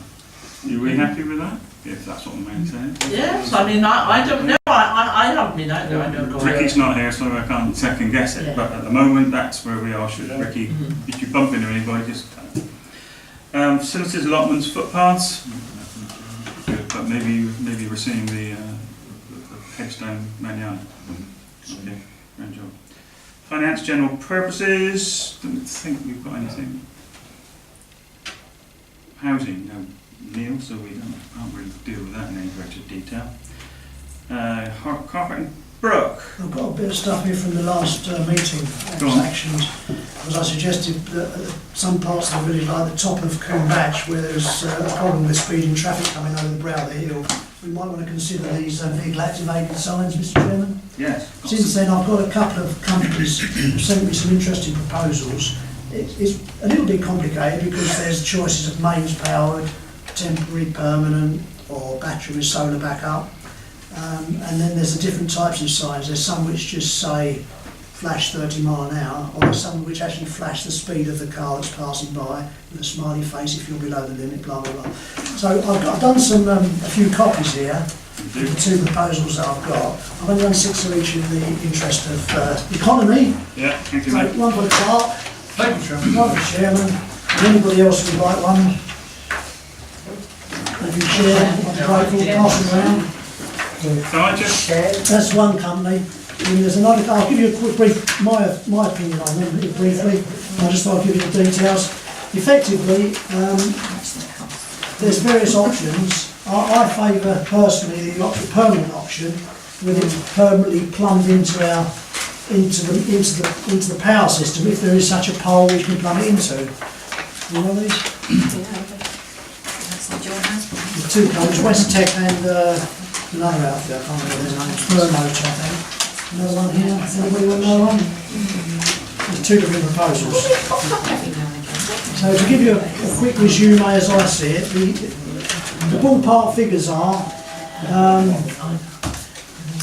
You really happy with that? If that's what the man's saying? Yes, I mean, I don't know, I haven't been out there, I don't know. Ricky's not here, so I can't second guess it, Yeah. but at the moment, that's where we are. Should Yeah. Ricky, Mhm. if you bump into anybody, just tell him. Facilities allotments, footpaths. Good, but maybe we're seeing the headstone manana. Okay, great job. Finance general purposes. Don't think we've got anything. Housing, no, Neil, so we can't really deal with that in any greater detail. Carpet and Brook. I've got a bit of stuff here from the last meeting, Go on. actions, because I suggested that some parts of the village, like the top of Coombe Batch, where there's a problem with speeding traffic coming over the brow of the hill, we might want to consider these vehicle activated signs, Mr. Chairman. Yes. Since then, I've got a couple of companies who sent me some interesting proposals. It's a little bit complicated because there's choices of mains powered, temporary, permanent, or battery with solar backup. And then there's the different types of signs. There's some which just say flash 30 mile an hour, or there's some which actually flash the speed of the car that's passing by with a smiley face if you're below the limit, blah blah blah. So I've done some a few copies here of the two proposals that I've got. I've only done 6 of each in the interest of economy. Yeah, thank you, So mate. one for the clerk, Thank you, Chairman. one for the chairman, and anybody else would like one. If you share, I'd be grateful, pass them around. Can I just, That's one company. And there's another. I'll give you a quick brief, my opinion on them briefly. I just thought I'd give you the details. Effectively, there's various options. I favour personally the permanent option, with it permanently plumbed into the power system, if there is such a pole which we plumb it into. You know these? The two companies, Westtech and another outfit, I can't remember their name, Thermote, I think. Another one here, anybody want another one? There's 2 different proposals. So to give you a quick resume as I see it, the ballpark figures are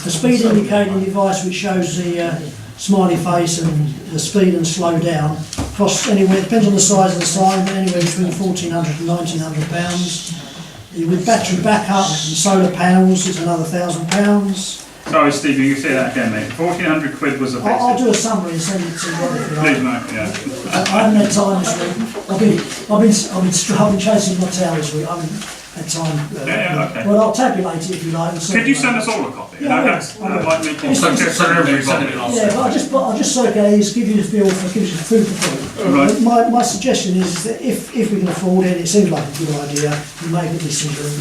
the speed indicating device which shows the smiley face and the speed and slow down costs anywhere, depends on the size of the sign, but anywhere between £1,400 and £1,900. With battery backup and solar panels is another £1,000. sorry Steve, you can say that again, mate. 1,400 quid was a basic. I'll do a summary and send it to you if you Please, like. mate, yeah. I haven't had time this week. I've been chasing my tail this week. I haven't had time. Yeah, okay. Well, I'll tabulate it if you like. And Could you send us all a copy? Yeah, That might make it It's- easier for everybody. Yeah, but I'll just circulate these, give you the feel for, gives you food for thought. Right. My suggestion is that if we can afford it, it seems like a good idea, we make a decision from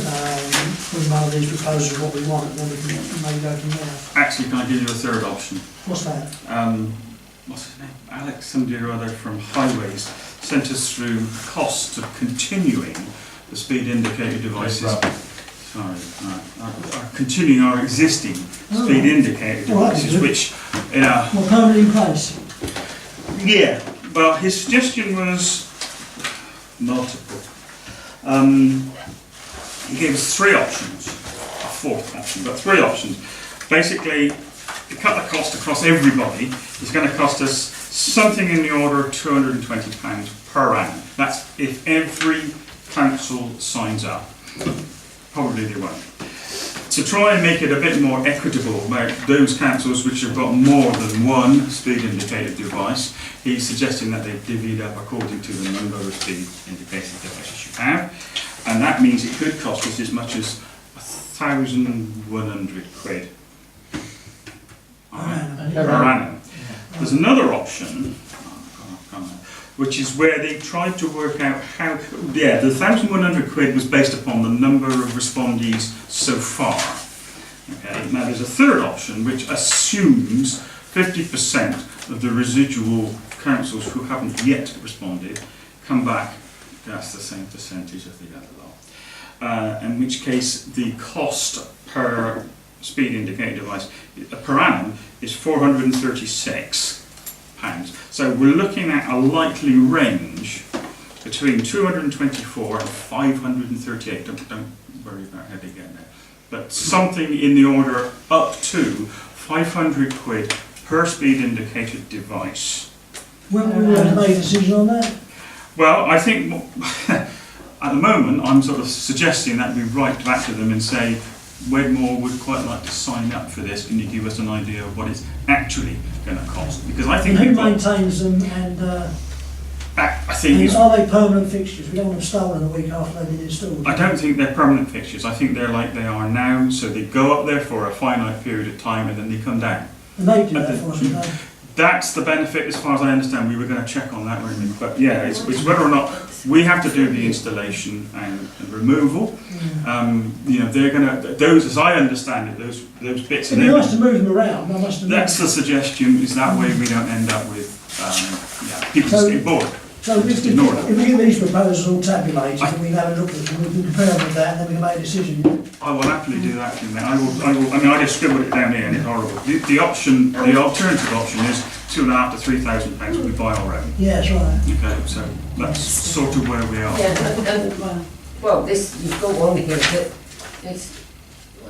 one of these proposals what we want, and then we can maybe go from there. Actually, can I give you a third option? What's that? What's his name? Alex, somebody or other from Highways, sent us through costs of continuing the speed indicator devices. Sorry, continuing our existing speed indicator Oh, that'd be devices, good. which, you know, Well, permanently in place. yeah. Well, his suggestion was multiple. He gave us 3 options, a 4th option, but 3 options. Basically, to cut the cost across everybody, it's going to cost us something in the order of £220 per annum. That's if every council signs up. Probably they won't. To try and make it a bit more equitable about those councils which have got more than one speed indicator device, he's suggesting that they divvy it up according to the number of speed indicator devices you have, and that means it could cost us as much as £1,100 per annum. There's another option, which is where they tried to work out how, the £1,100 was based upon the number of respondees so far. Okay, now there's a third option which assumes 50% of the residual councils who haven't yet responded come back, that's the same percentage of the other lot. In which case the cost per speed indicator device per annum is £436. So we're looking at a likely range between 224 and 538. Don't worry about how they get there. But something in the order up to £500 per speed indicator device. When we will make a decision on that? Well, I think at the moment I'm sort of suggesting that we write back to them and say, Wedmore would quite like to sign up for this. Can you give us an idea of what it's actually going to cost? Because I think And who maintains them, and I think it's, are they permanent fixtures? We don't want them stolen a week after they've been installed. I don't think they're permanent fixtures. I think they're like they are now. So they go up there for a finite period of time and then they come down. And they do that for us, don't they? That's the benefit, as far as I understand. We were going to check on that, weren't we? But yeah, it's whether or not we have to do the installation and removal. You know, they're going to, those, as I understand it, those bits. It'd be nice to move them around, I must admit. That's the suggestion, is that way we don't end up with people just get bored. So if we get these proposals all tabulated and we have a look at them, we can compare them with that and then we can make a decision. I will happily do that. I mean, I just scribbled it down here and it's horrible. The alternative option is £2,500 to £3,000 we buy our own. Yeah, that's right. Okay, so that's sort of where we are. Yeah, well, this, you've got one here, but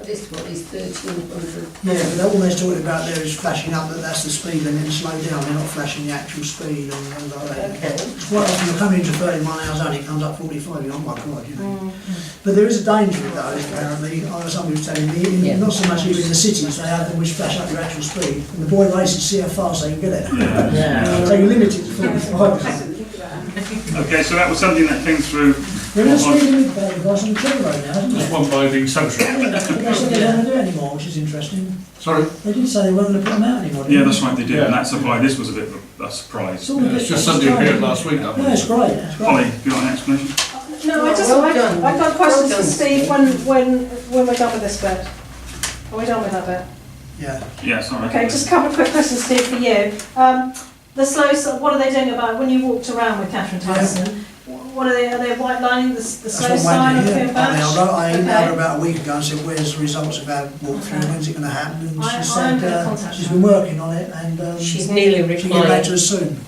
this one is 1,300. Yeah, but all they're talking about there is flashing up that that's the speed and then slow down. They're not flashing the actual speed and things like that. Okay. It's quite often you're coming into 31 hours only, it comes up 45, you know, oh my God, you know. But there is a danger with those, apparently. Somebody was telling me, not so much even in the cities, they have them which flash up your actual speed. And the boy races to see how fast they can get it. So you're limited to 45. Okay, so that was something that came through. There is a speed limit device on the train road now, isn't There's there? one by the social. They said they don't want to do it anymore, which is interesting. Sorry? They did say they weren't going to put them out anymore. Yeah, that's right, they did, and that's why this was a bit of a surprise. It's all a bit It's just somebody appeared last week, that Yeah, it's great. It's great. Holly, you got an explanation? No, I just, Well I've done. got questions Well for done. Steve when we're done with this bit. Are we done with that bit? Yeah. Yeah, sorry. Okay, just a couple of quick questions, Steve, for you. The slow, what are they doing about when you walked around with Catherine Tyson? What are they white lining the slow That's what sign I'm of waiting Pim to hear. I emailed her Okay. about a week ago and said, where's the results of our walkthrough, when's it going to happen? And she I'm said gonna contact she's her. been working on it and She's nearly she'll get back to replying. us soon.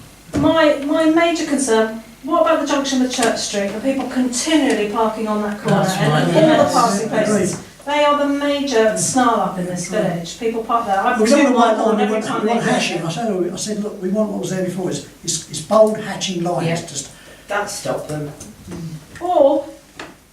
My major concern, what about the junction with Church Street? Are people continually parking on that corner? That's And right, all yes. the passing places? They are the major snarl up in this village. People park there. I've We don't driven want my white lawn line, every we time want they hashing. go. I said, look, we want what was there before. It's bold hatching lines. Yeah. Just, That stopped them. Or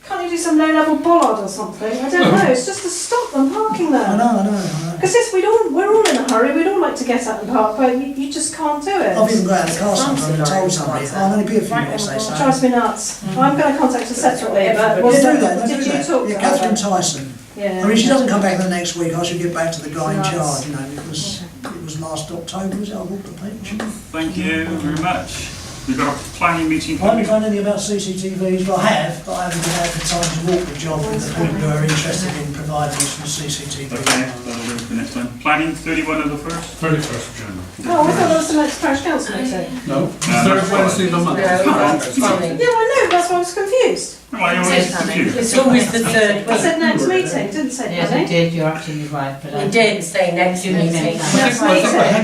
can't you do some low-level bollard or something? I don't know. It's just to stop them parking I there. know. Because we're all in a hurry. We'd all like to get out and park, but you just can't do it. I've even got out of the car Fancy sometimes and told lines somebody, like that. I'll only be a few minutes, they It say. drives me nuts. I'm going to contact her separately, but Yeah, was do there- that, did do you that. talk Yeah, to Catherine her? Tyson. Yeah. I mean, she doesn't come back the next week, I should get back to the guy in Nice. charge, you know, because it was last October, was it? I walked the page. Thank you very much. We've got a planning meeting I haven't coming. done anything about CCTVs, but I have, but I haven't been able to time to walk the job with the people who are interested in providing us with CCTV. Okay, that'll do for next time. Planning, 31 of the first? 31st of January. Oh, I thought that was the next parish council meeting. No, third Wednesday of the month. It's funny. Yeah, I know, that's why I was confused. Why are you always confused? It's always the third I week. said next meeting, didn't say Yes, planning. it did, you're absolutely right, but We did say next meeting. Next I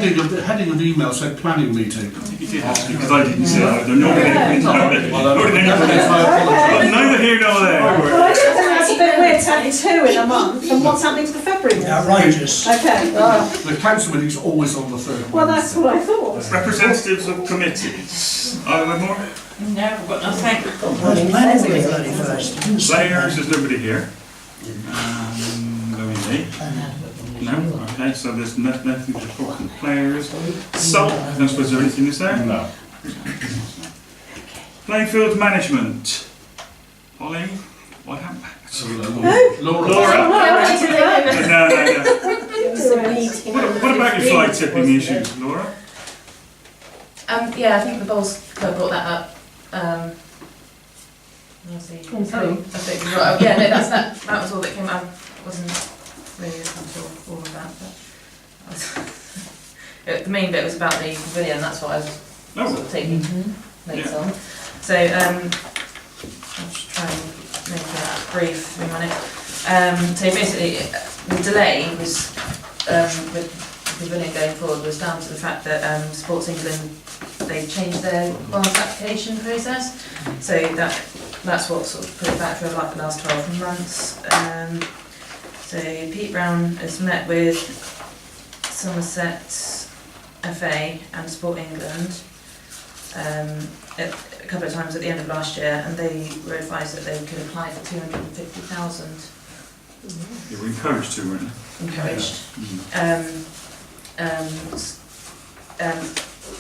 think meeting. the heading of the email said planning meeting. You did actually, because I didn't say either. Nobody did. Well, Nobody that's did. my apology. Neither here nor there. Well, I do think that's a bit weird to have two in a month, and what's happening to the February February. Outrageous. Okay, The council meeting's always on the third well, that's Wednesday. what I thought. Representatives of committees. Are there more? No, I've got nothing. There's planning on the 31st. Players, there's nobody here. Going me. No, okay, so there's nothing to report from players. Salt, I don't suppose there's anything is there? No. Playing field management. Holly, what happened? Laura. Laura? No, No, no, no. It was a meeting. What about your fly tipping issues, Laura? Yeah, I think the Bowls Club brought that up. I'll see. On through. I think, right, yeah, no, that was all that came out. I wasn't really responsible for all of that, but the main bit was about the pavilion. That's what I was sort of taking notes on. So I'll just try and make that brief 3 minutes. So basically, the delay was with the pavilion going forward was down to the fact that Sports England, they changed their grant application process. So that's what sort of put it back for like the last 12 months. So Pete Brown has met with Somerset FA and Sport England a couple of times at the end of last year, and they were advised that they could apply for 250,000. You were encouraged to, weren't you? Encouraged.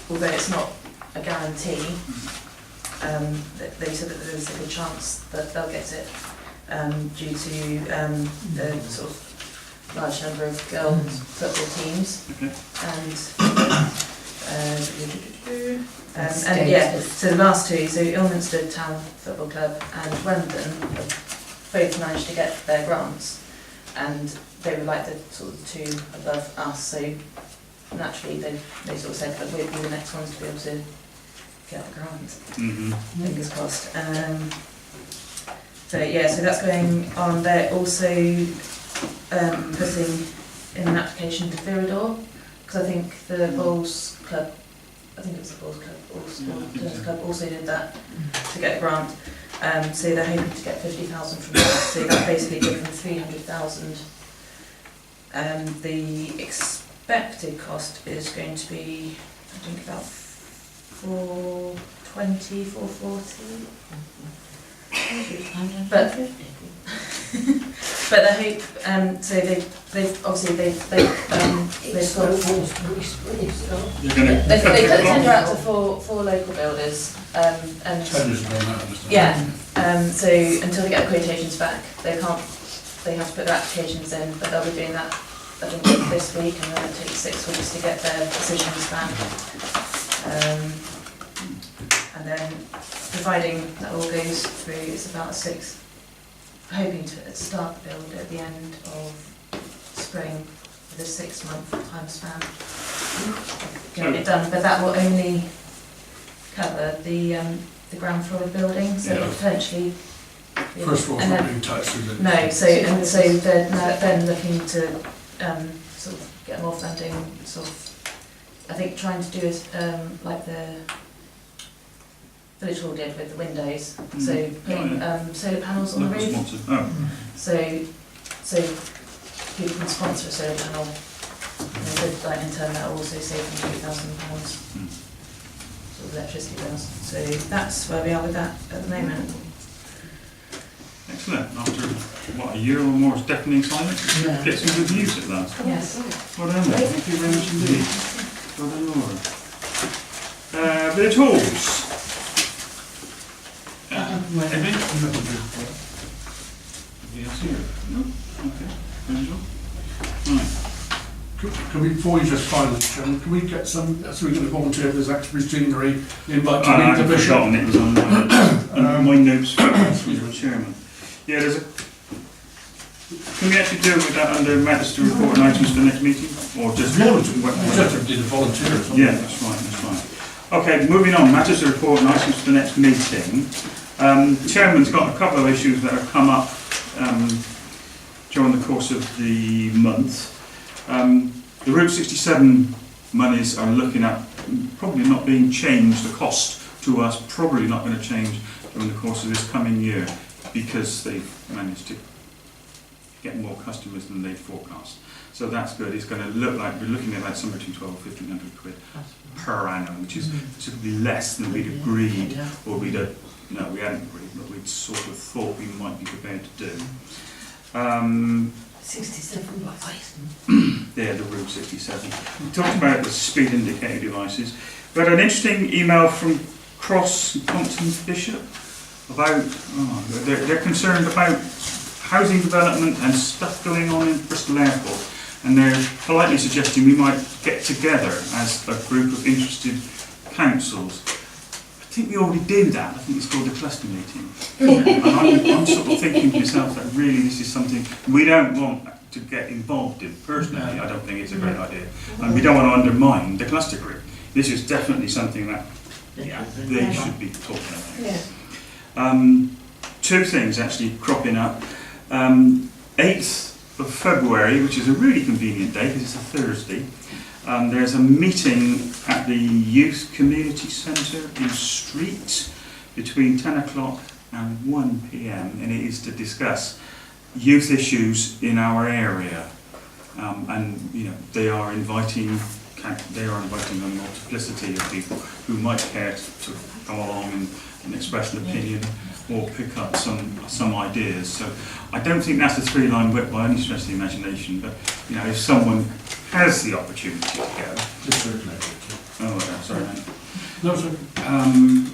Although it's not a guarantee, they said that there's a good chance that they'll get it due to the sort of large number of girls football teams and yeah, so the last two, so Ilminster Town Football Club and Wendon both managed to get their grants, and they were like the sort of two above us, so naturally they sort of said that we'd be the next ones to be able to get the grant. Fingers crossed. So yeah, so that's going on. They're also putting in an application to Viridor, because I think the Bowls Club, I think it was the Bowls Club, or Tennis Club also did that to get a grant. So they're hoping to get 50,000 from that. So that basically gives them 300,000. The expected cost is going to be, I think, about 420, 440. But the hope, so they've obviously they've got they put the tender out to four local builders, and Tenders have gone out, understand? yeah, so until they get the quotations back, they have to put their applications in, but they'll be doing that I think this week, and then it takes 6 weeks to get their decisions back. And then, providing that all goes through, it's about hoping to start the build at the end of spring with a 6-month time span. Getting it done, but that will only cover the ground floor of the building, so potentially. First floor's not being touched, is it? No, so they're then looking to sort of get more funding, sort of, I think trying to do is like the Village Hall did with the windows, so putting solar panels on the roof. So people can sponsor a solar panel, and they could, like, in turn that will also save them £3,000 sort of electricity bills. So that's where we are with that at the moment. Excellent. After, what, a year or more of deafening silence, get some good news at last. Yes. Well done, then. Thank you very much indeed. Well done, Laura. Village halls. Anybody? Anybody else here? No? Okay. Angel? Right. Can we, before you just finally, Chairman, can we get some, so we're going to volunteer for this Axbury Deanery invite to meet the Bishop? Forgotten, it was on my notes for the chairman. Yeah, there's a. Can we actually deal with that under Magister report and items for the next meeting, or just? Yeah, we just did a volunteer. Yeah, that's right. That's right. Okay, moving on. Magister report and items for the next meeting. The chairman's got a couple of issues that have come up during the course of the month. The Route 67 monies are looking at probably not being changed. The cost to us probably not going to change during the course of this coming year, because they've managed to get more customers than they'd forecast. So that's good. It's going to look like we're looking at about somewhere between 1,200 and 1,500 quid per annum, which is considerably less than we'd agreed, or we hadn't agreed, but we'd sort of thought we might be prepared to do. 67 bucks. Yeah, the Route 67. We talked about the speed indicator devices. We had an interesting email from Cross and Compton Bishop about, they're concerned about housing development and stuff going on in Bristol Airport, and they're politely suggesting we might get together as a group of interested councils. I think we already do that. I think it's called a cluster meeting. And I'm sort of thinking to myself that really this is something we don't want to get involved in. Personally, I don't think it's a great idea. And we don't want to undermine the cluster group. This is definitely something that they should be talking about. Yeah. Two things actually cropping up. 8th of February, which is a really convenient day because it's a Thursday, there's a meeting at the Youth Community Centre in Street between 10 o'clock and 1 p.m. and it is to discuss youth issues in our area. And they are inviting a multiplicity of people who might care to come along and express an opinion or pick up some ideas. So I don't think that's a three-line whip by any stretch of the imagination, but if someone has the opportunity to go. Just circulate it. Oh, sorry, mate. No, sir.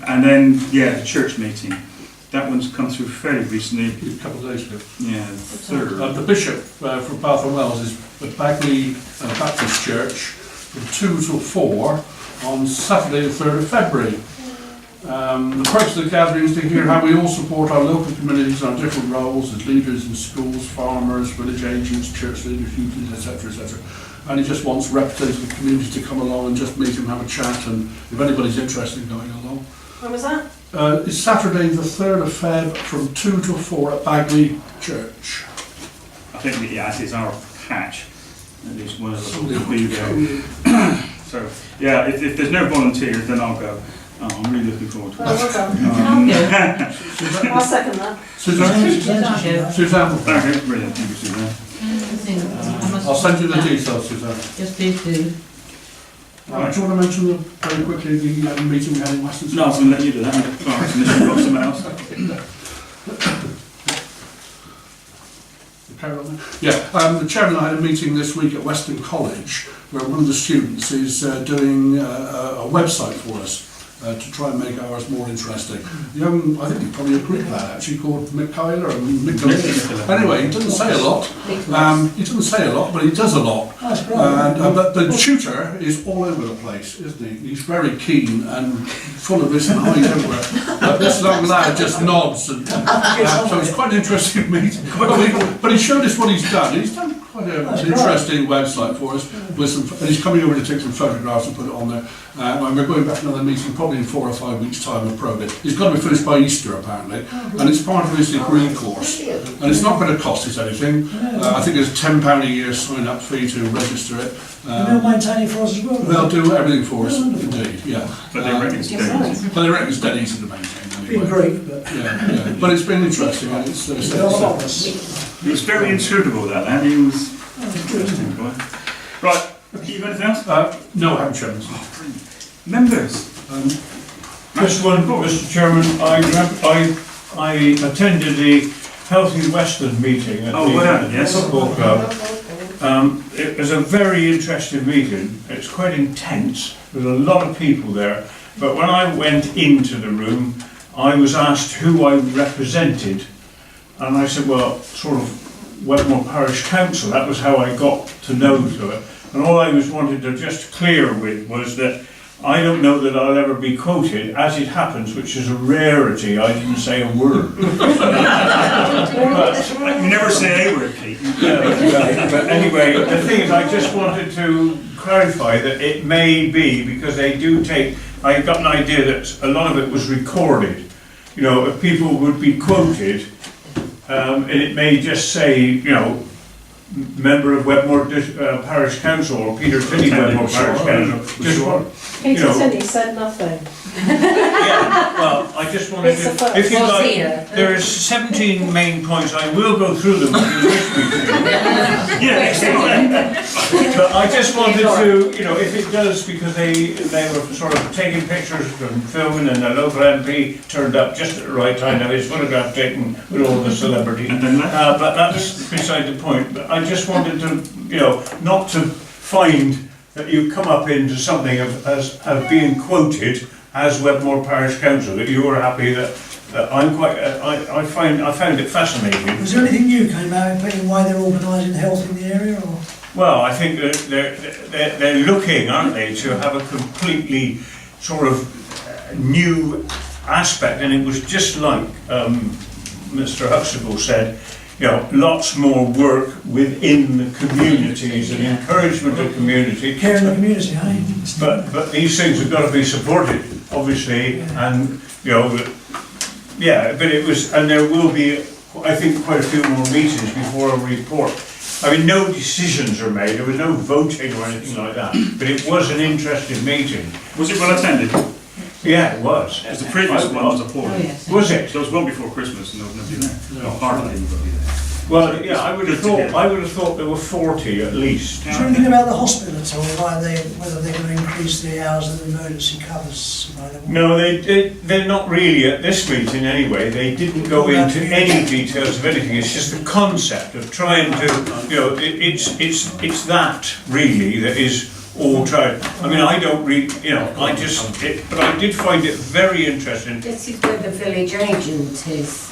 And then, the church meeting. That one's come through fairly recently. A couple of days ago. Yeah, the 3rd. The bishop from Bath and Wells is at Bagley Baptist Church from 2 till 4 on Saturday the 3rd of February. The purpose of the gathering is to hear how we all support our local communities and our different roles as leaders in schools, farmers, village agents, church leaders, youth leaders, etc., etc. And he just wants representatives of the community to come along and just meet him, have a chat, and if anybody's interested in going along. When was that? It's Saturday the 3rd of Feb from 2 till 4 at Bagley Church. I think it's our patch. At least one of us will be there. So, if there's no volunteers, then I'll go. I'm really looking forward to it. Well done. I'll second that. Suzanne. Okay, brilliant. Thank you, Suzanne. I'll send you the details, Suzanne. Yes, please do. Do you want to mention very quickly the meeting we had in Western? No, I was going to let you do that. Clarence, unless you've got someone else. The chairman and I had a meeting this week at Weston College where one of the students is doing a website for us to try and make ours more interesting. I think you probably agree with that, actually, called Michaela or Michaela. Anyway, he doesn't say a lot. But he does a lot. But the tutor is all over the place, isn't he? He's very keen and full of this and high everywhere. But this young lad just nods. And, so it's quite an interesting meeting. But he showed us what he's done. He's done quite an interesting website for us. And he's coming over to take some photographs and put it on there. And we're going back to another meeting probably in 4 or 5 weeks' time of progress. It's got to be finished by Easter, apparently. And it's part of his degree course. And it's not going to cost us anything. I think there's £10 a year sign-up fee to register it. They'll maintain it for us as well. They'll do everything for us, indeed, yeah. But they reckon it's dead easy. But they reckon it's dead easy to maintain anyway. Been great, but Yeah. But it's been interesting. And it's He was very inscrutable, that lad. He was interesting boy. Right, you got anything else? no, I haven't shown this. Members. Just one, Mr. Chairman, I attended the Healthy Western meeting at the football club. It was a very interesting meeting. It's quite intense. There was a lot of people there. But when I went into the room, I was asked who I represented. And I said, well, sort of Wedmore Parish Council. That was how I got to know to it. And all I wanted to just clear with was that I don't know that I'll ever be quoted, as it happens, which is a rarity. I didn't say a word. But you never say a word, Pete. But anyway, the thing is, I just wanted to clarify that it may be, because they do take, I got an idea that a lot of it was recorded. You know, if people would be quoted, and it may just say, you know, member of Wedmore Parish Council or Peter Tinney Wedmore Parish Council. Just one. Peter you know, Tinney said nothing. yeah, well, I just wanted It's a to, first. if you Well, like, see ya. there are 17 main points, I will go through them if you wish me to. But I just wanted to, you know, if it does, because they were sort of taking pictures and filming, and the local MP turned up just at the right time, now his photograph taken with all the celebrities. And then left. But that's beside the point. But I just wanted to, you know, not to find that you come up into something as being quoted as Wedmore Parish Council, that you were happy that I'm quite, I found it fascinating. Was there anything new came out about why they're organising health in the area, or? Well, I think that they're looking, aren't they, to have a completely sort of new aspect, and it was just like Mr. Huxtable said, you know, lots more work within the communities and encouragement of community. Care in the community, eh? But these things have got to be supported, obviously, and you know, yeah. But it was, and there will be, I think, quite a few more meetings before a report. I mean, no decisions are made. There was no voting or anything like that. But it was an interesting meeting. Was it well attended? Yeah, it was. Because the previous one was appalling. Oh, yes. Was it? There was one before Christmas and there was nobody there. Not hardly anybody there. Well, yeah. I would have Good to hear. thought. I would have thought there were 40 at least. Is there anything about the hospital at all, whether they're going to increase the hours of the emergency covers available? No, they're not really at this meeting anyway. They didn't go into any details of anything. It's just the concept of trying to, you know, it's that really that is all tried. I mean, I don't read, you know, but I did find it very interesting. This is where the village agent is.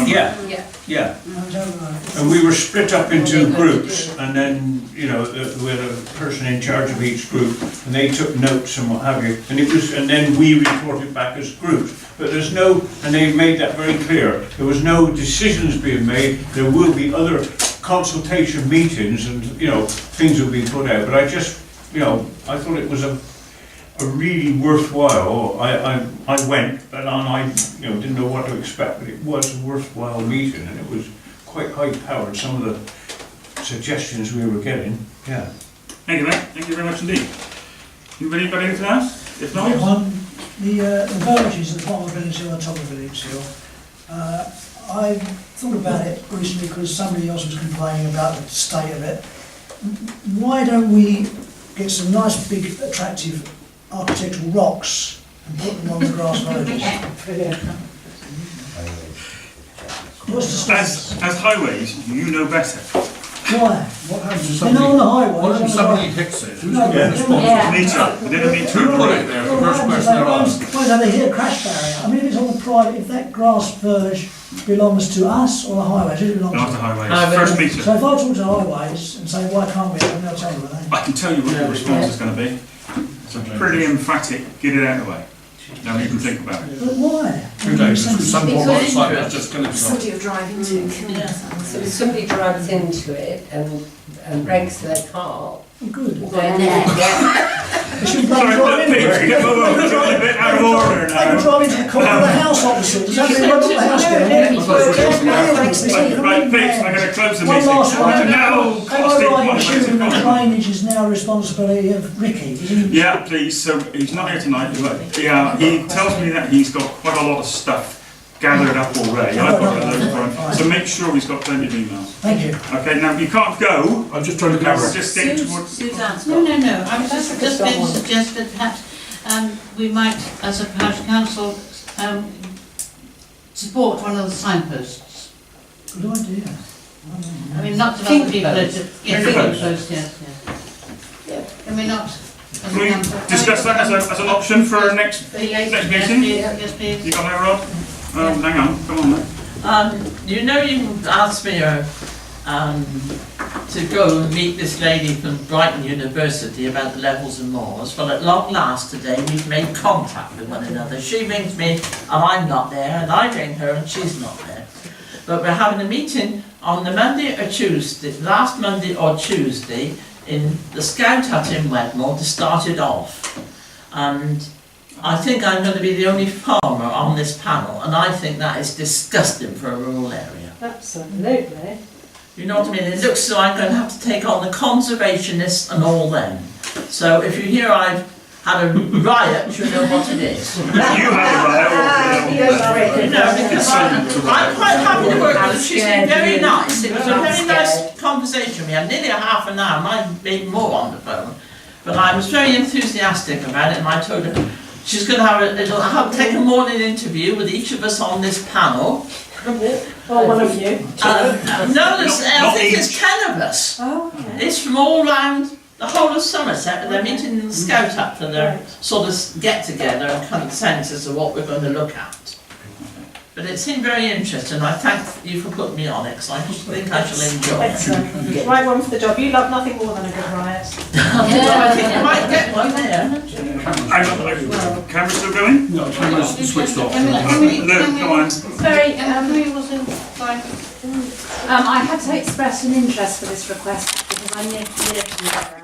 Yeah, Yeah. yeah. I don't know. And we were split up into groups, and then, you know, we had a person in charge of each group, and they took notes and what have you, and then we reported back as groups. But there's no, and they made that very clear, there was no decisions being made, there will be other consultation meetings, and, you know, things will be put out, but I just, you know, I thought it was a really worthwhile. I went, and I, you know, didn't know what to expect, but it was a worthwhile meeting, and it was quite high-powered. Some of the suggestions we were getting. Yeah. Thank you, mate. Thank you very much indeed. Anybody got anything else? If not, The villages at the bottom of the village hill and top of the village hill. I thought about it recently because somebody else was complaining about the state of it. Why don't we get some nice big attractive architectural rocks and put them on the grass verges? What's the status? as highways, you know better. Why? What happens if They're not on the highway. what if they're on the somebody road. hits it? Who's No, going to they're be on the- responsible? Meter. We didn't meet Who put it there? The first question they're asked. Why don't they hit a crash barrier? I mean, if it's on private, if that grass verge belongs to us or the highways, who belongs Not to? the highways. Highways. First So meter. if I talk to highways and say, why can't we, they'll tell me, will they? I can tell you what the response is going to be. It's a pretty emphatic, get it out of the way. Now you can think about it. But why? Two days, some poor Because- motorcycle that's just killing himself. Somebody you're driving to. So if somebody drives into it and breaks their car, Oh, good. then yeah. They shouldn't Sorry, drive Pete, into get a bit out of order They could now. drive into the corner of the house opposite. Does that mean run up the house down? Right, Pete, I'm going to close the One meeting. last one. Now, Am plastic I right in one, assuming that please. drainage is now a responsibility of Ricky? Is he? Yeah, please. So he's not here tonight, but yeah, he tells me that he's got quite a lot of stuff gathered up already. I've got a load for him. So make sure he's got plenty of emails. Thank you. Okay, now you can't go. I'm just trying to Now cover we're it. just getting towards. Suzanne's No, got. no, no, I was just going to suggest that perhaps we might, as a parish council, support one of the signposts. Good idea. I mean, not to other people, Post. yes, Finger finger post. post, yes, yes. Can we not? as Can we a council- discuss that as an option for our next Yes, next yes, meeting? please, yes, please. You got that, Rod? Hang on, come on then. You know, you asked me to go and meet this lady from Brighton University about the levels and moors. Well, at long last today, we've made contact with one another. She rings me and I'm not there, and I ring her and she's not there. But we're having a meeting on the Monday or Tuesday, last Monday or Tuesday, in the Scout Hut in Wedmore to start it off. And I think I'm going to be the only farmer on this panel, and I think that is disgusting for a rural area. Absolutely. You know what I mean? It looks as though I'm going to have to take on the conservationists and all them. So if you hear I've had a riot should know what it is. You have You know, because I'm quite happy to work with her. She's been very nice. It was a very nice conversation. We had nearly a half an hour, might be more on the phone. But I was very enthusiastic about it, and I told her she's going to have take a morning interview with each of us on this panel. Well, one of you. No, I think it's 10 of us. Oh, okay. It's from all round the whole of Somerset, but they're meeting in the Scout Hut for their sort of get together and consensus of what we're going to look at. But it seemed very interesting. I thank you for putting me on it, because I think I shall enjoy it. Excellent. Right one for the job. You love nothing more than a good riot. I think you might get one there. Camera's still going? No, camera's switched off. Look, come on. Sorry, who was in, like, I had to express an interest for this request because I lived in